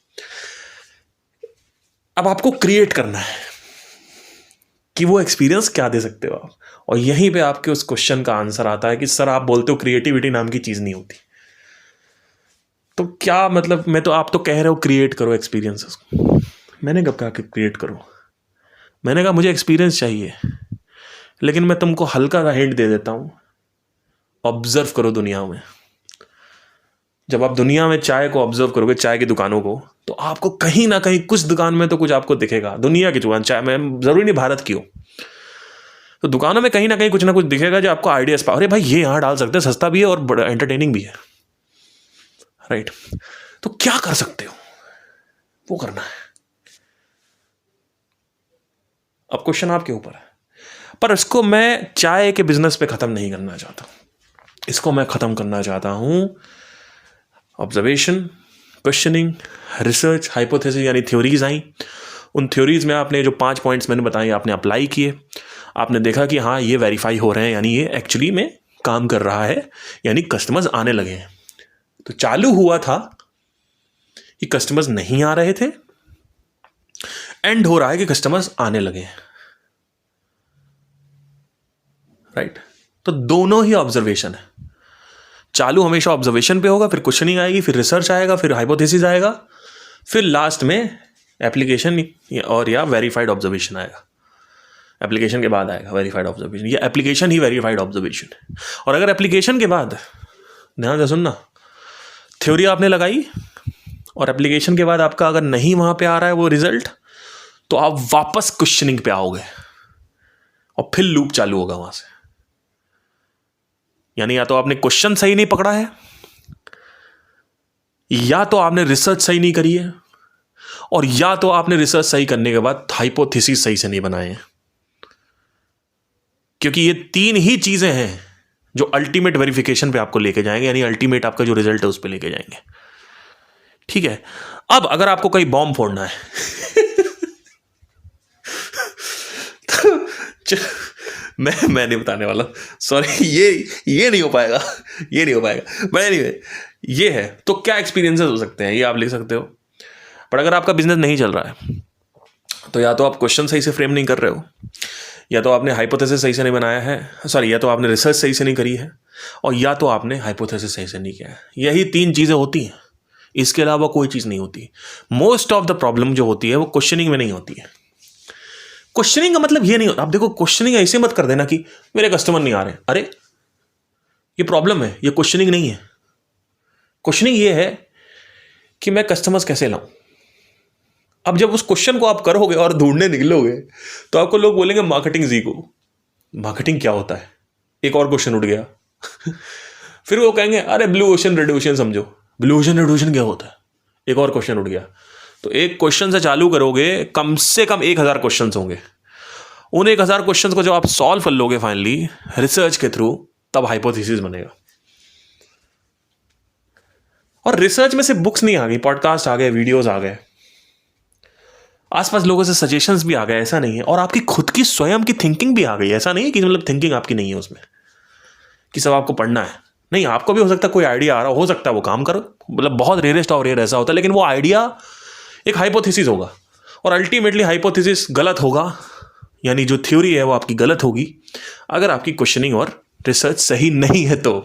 अब आपको क्रिएट करना है कि वो एक्सपीरियंस क्या दे सकते हो आप, और यहीं पे आपके उस क्वेश्चन का आंसर आता है कि सर आप बोलते हो क्रिएटिविटी नाम की चीज नहीं होती, तो क्या मतलब? मैं तो, आप तो कह रहे हो क्रिएट करो एक्सपीरियंसेस को, मैंने कब कहा कि क्रिएट करो? मैंने कहा मुझे एक्सपीरियंस चाहिए, लेकिन मैं तुमको हल्का सा हिंट दे देता हूं, ऑब्जर्व करो दुनिया में। जब आप दुनिया में चाय को ऑब्जर्व करोगे, चाय की दुकानों को, तो आपको कहीं ना कहीं कुछ दुकान में तो कुछ आपको दिखेगा। दुनिया की दुकान, चाय में जरूरी नहीं भारत की हो, तो दुकानों में कहीं ना कुछ दिखेगा जो आपको आइडियाज पा, अरे भाई ये यहाँ डाल सकते हैं, सस्ता भी है और बड़ा एंटरटेनिंग भी है, राइट। तो क्या कर सकते हो, वो करना है। अब क्वेश्चन आपके ऊपर है। पर इसको मैं चाय के बिजनेस पे ख़त्म नहीं करना चाहता, इसको मैं ख़त्म करना चाहता हूँ ऑब्जर्वेशन, क्वेश्चनिंग, रिसर्च, हाइपोथेसिस यानी थ्योरीज आई, उन थ्योरीज में आपने जो 5 पॉइंट्स मैंने बताए आपने अप्लाई किए, आपने देखा कि हाँ ये वेरीफाई हो रहे हैं, यानी ये एक्चुअली में काम कर रहा है, यानी कस्टमर्स आने लगे हैं। तो चालू हुआ था कि कस्टमर्स नहीं आ रहे थे, एंड हो रहा है कि कस्टमर्स आने लगे हैं, राइट। तो दोनों ही ऑब्जर्वेशन है, चालू हमेशा ऑब्जर्वेशन पे होगा, फिर क्वेश्चनिंग आएगी, फिर रिसर्च आएगा, फिर हाइपोथेसिस आएगा, फिर लास्ट में एप्लीकेशन और या वेरीफाइड ऑब्जर्वेशन आएगा। एप्लीकेशन के बाद आएगा वेरीफाइड ऑब्जर्वेशन, या एप्लीकेशन ही वेरीफाइड ऑब्जर्वेशन। और अगर एप्लीकेशन के बाद, ध्यान से सुनना, थ्योरी आपने लगाई और एप्लीकेशन के बाद आपका अगर नहीं वहां पे आ रहा है वो रिजल्ट, तो आप वापस क्वेश्चनिंग पे आओगे और फिर लूप चालू होगा वहां से। यानी या तो आपने क्वेश्चन सही नहीं पकड़ा है, या तो आपने रिसर्च सही नहीं करी है, और या तो आपने रिसर्च सही करने के बाद हाइपोथेसिस सही से नहीं बनाए हैं। क्योंकि ये 3 ही चीजें हैं जो अल्टीमेट वेरिफिकेशन पे आपको लेके जाएंगे, यानी अल्टीमेट आपका जो रिजल्ट है उस पर लेके जाएंगे। ठीक है, अब अगर आपको कहीं बॉम्ब फोड़ना है तो मैं नहीं बताने वाला, सॉरी, ये नहीं हो पाएगा, ये नहीं हो पाएगा। बट एनीवे, ये है। तो क्या एक्सपीरियंसेस हो सकते हैं ये आप लिख सकते हो। पर अगर आपका बिजनेस नहीं चल रहा है तो या तो आप क्वेश्चन सही से फ्रेम नहीं कर रहे हो, या तो आपने हाइपोथेसिस सही से नहीं बनाया है, सॉरी, या तो आपने रिसर्च सही से नहीं करी है, और या तो आपने हाइपोथेसिस सही से नहीं किया है। यही 3 चीज़ें होती हैं, इसके अलावा कोई चीज़ नहीं होती। मोस्ट ऑफ द प्रॉब्लम जो होती है वो क्वेश्चनिंग में नहीं होती है। क्वेश्चनिंग का मतलब ये नहीं होता, आप देखो, क्वेश्चनिंग ऐसे मत कर देना कि मेरे कस्टमर नहीं आ रहे। अरे ये प्रॉब्लम है, ये क्वेश्चनिंग नहीं है। क्वेश्चनिंग ये है कि मैं कस्टमर्स कैसे लाऊं। अब जब उस क्वेश्चन को आप करोगे और ढूंढने निकलोगे तो आपको लोग बोलेंगे मार्केटिंग जीरो। मार्केटिंग क्या होता है? एक और क्वेश्चन उठ गया फिर वो कहेंगे अरे ब्लू ओशन रेड ओशन समझो। ब्लू ओशन रेड ओशन क्या होता है? एक और क्वेश्चन उठ गया। तो एक क्वेश्चन से चालू करोगे, कम से कम 1000 क्वेश्चन होंगे। उन 1000 क्वेश्चन को जब आप सॉल्व कर लोगे फाइनली रिसर्च के थ्रू, तब हाइपोथेसिस बनेगा। और रिसर्च में से बुक्स नहीं आ गई, पॉडकास्ट आ गए, वीडियोस आ गए, आसपास लोगों से सजेशंस भी आ गए, ऐसा नहीं है। और आपकी खुद की स्वयं की थिंकिंग भी आ गई, ऐसा नहीं है कि मतलब थिंकिंग आपकी नहीं है उसमें कि सब आपको पढ़ना है। नहीं, आपको भी हो सकता है कोई आइडिया आ रहा हो सकता है वो काम करो, मतलब बहुत रेयरेस्ट और रेयर ऐसा होता है, लेकिन वो आइडिया एक हाइपोथेसिस होगा और अल्टीमेटली हाइपोथेसिस गलत होगा, यानी जो थ्योरी है वो आपकी गलत होगी अगर आपकी क्वेश्चनिंग और रिसर्च सही नहीं है तो।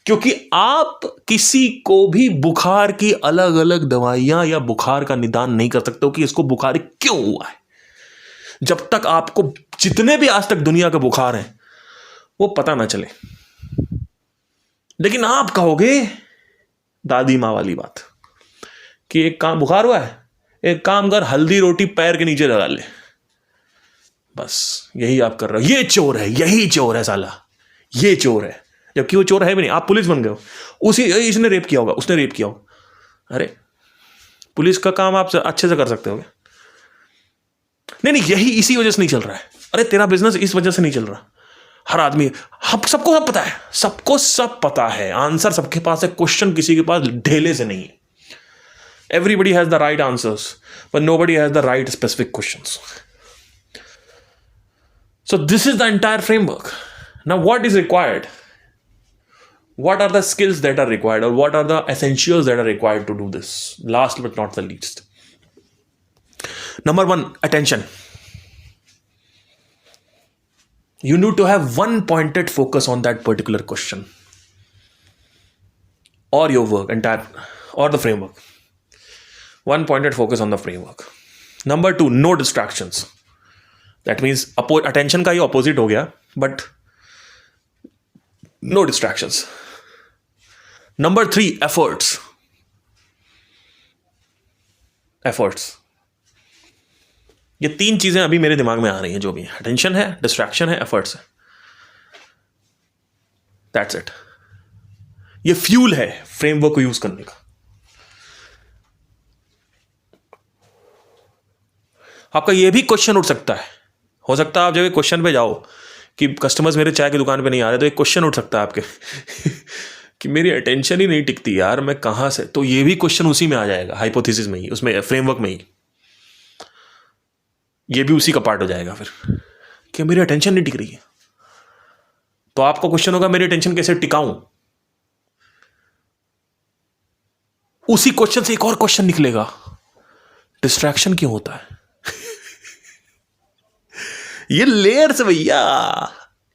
क्योंकि आप किसी को भी बुखार की अलग अलग दवाइयां या बुखार का निदान नहीं कर सकते हो कि इसको बुखार क्यों हुआ है, जब तक आपको जितने भी आज तक दुनिया के बुखार हैं वो पता ना चले। लेकिन आप कहोगे दादी माँ वाली बात कि एक काम, बुखार हुआ है, एक काम कर, हल्दी रोटी पैर के नीचे लगा ले, बस यही आप कर रहे हो। ये चोर है, यही चोर है साला, ये चोर है, जबकि वो चोर है भी नहीं। आप पुलिस बन गए हो, उसी इसने रेप किया होगा, उसने रेप किया होगा। अरे पुलिस का काम आप अच्छे से कर सकते हो? नहीं, यही इसी वजह से नहीं चल रहा है। अरे तेरा बिजनेस इस वजह से नहीं चल रहा। हर आदमी, हम सबको सब पता है, सबको सब पता है, आंसर सबके पास है, क्वेश्चन किसी के पास ढेले से नहीं है। Everybody has the right answers but nobody has the right specific questions. So this is the entire framework. Now what is required? What are the skills that are required, or what are the essentials that are required to do this? Last but not the least. Number 1, attention. You need to have one pointed focus on that particular question or your work, entire, or the framework. One pointed focus on the framework. Number 2, no distractions. That means attention का ही opposite हो गया, but no distractions. Number 3, efforts. ये 3 चीजें अभी मेरे दिमाग में आ रही हैं, जो भी अटेंशन है, डिस्ट्रैक्शन है, एफर्ट्स है। That's it. ये फ्यूल है फ्रेमवर्क को यूज करने का। आपका ये भी क्वेश्चन उठ सकता है, हो सकता है आप जब एक क्वेश्चन पे जाओ कि कस्टमर्स मेरे चाय की दुकान पे नहीं आ रहे, तो एक क्वेश्चन उठ सकता है आपके कि मेरी अटेंशन ही नहीं टिकती यार, मैं कहाँ से, तो ये भी क्वेश्चन उसी में आ जाएगा, हाइपोथेसिस में ही, उसमें फ्रेमवर्क में ही ये भी उसी का पार्ट हो जाएगा फिर, कि मेरी अटेंशन नहीं टिक रही है। तो आपका क्वेश्चन होगा मेरी अटेंशन कैसे टिकाऊं, उसी क्वेश्चन से एक और क्वेश्चन निकलेगा, डिस्ट्रैक्शन क्यों होता है। ये लेयर्स भैया,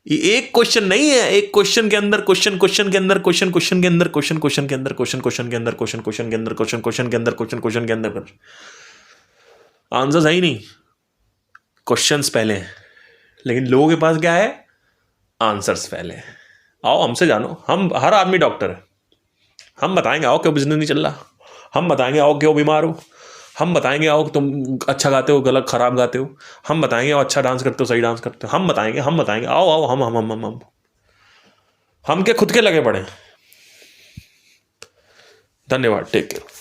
ये एक क्वेश्चन नहीं है, एक क्वेश्चन के अंदर क्वेश्चन, क्वेश्चन के अंदर क्वेश्चन, क्वेश्चन के अंदर क्वेश्चन, क्वेश्चन के अंदर क्वेश्चन, क्वेश्चन के अंदर क्वेश्चन, क्वेश्चन के अंदर क्वेश्चन, क्वेश्चन के अंदर क्वेश्चन, क्वेश्चन के अंदर आंसर्स है ही नहीं, क्वेश्चंस पहले हैं, लेकिन लोगों के पास क्या है, आंसर्स पहले हैं। आओ हमसे जानो, हम हर आदमी डॉक्टर है, हम बताएंगे आओ क्यों बिजनेस नहीं चल रहा, हम बताएंगे आओ क्यों बीमार हो, हम बताएंगे आओ तुम अच्छा गाते हो गलत खराब गाते हो, हम बताएंगे आओ अच्छा डांस करते हो सही डांस करते हो, हम बताएंगे आओ आओ हम के खुद के लगे पड़े। धन्यवाद, टेक केयर।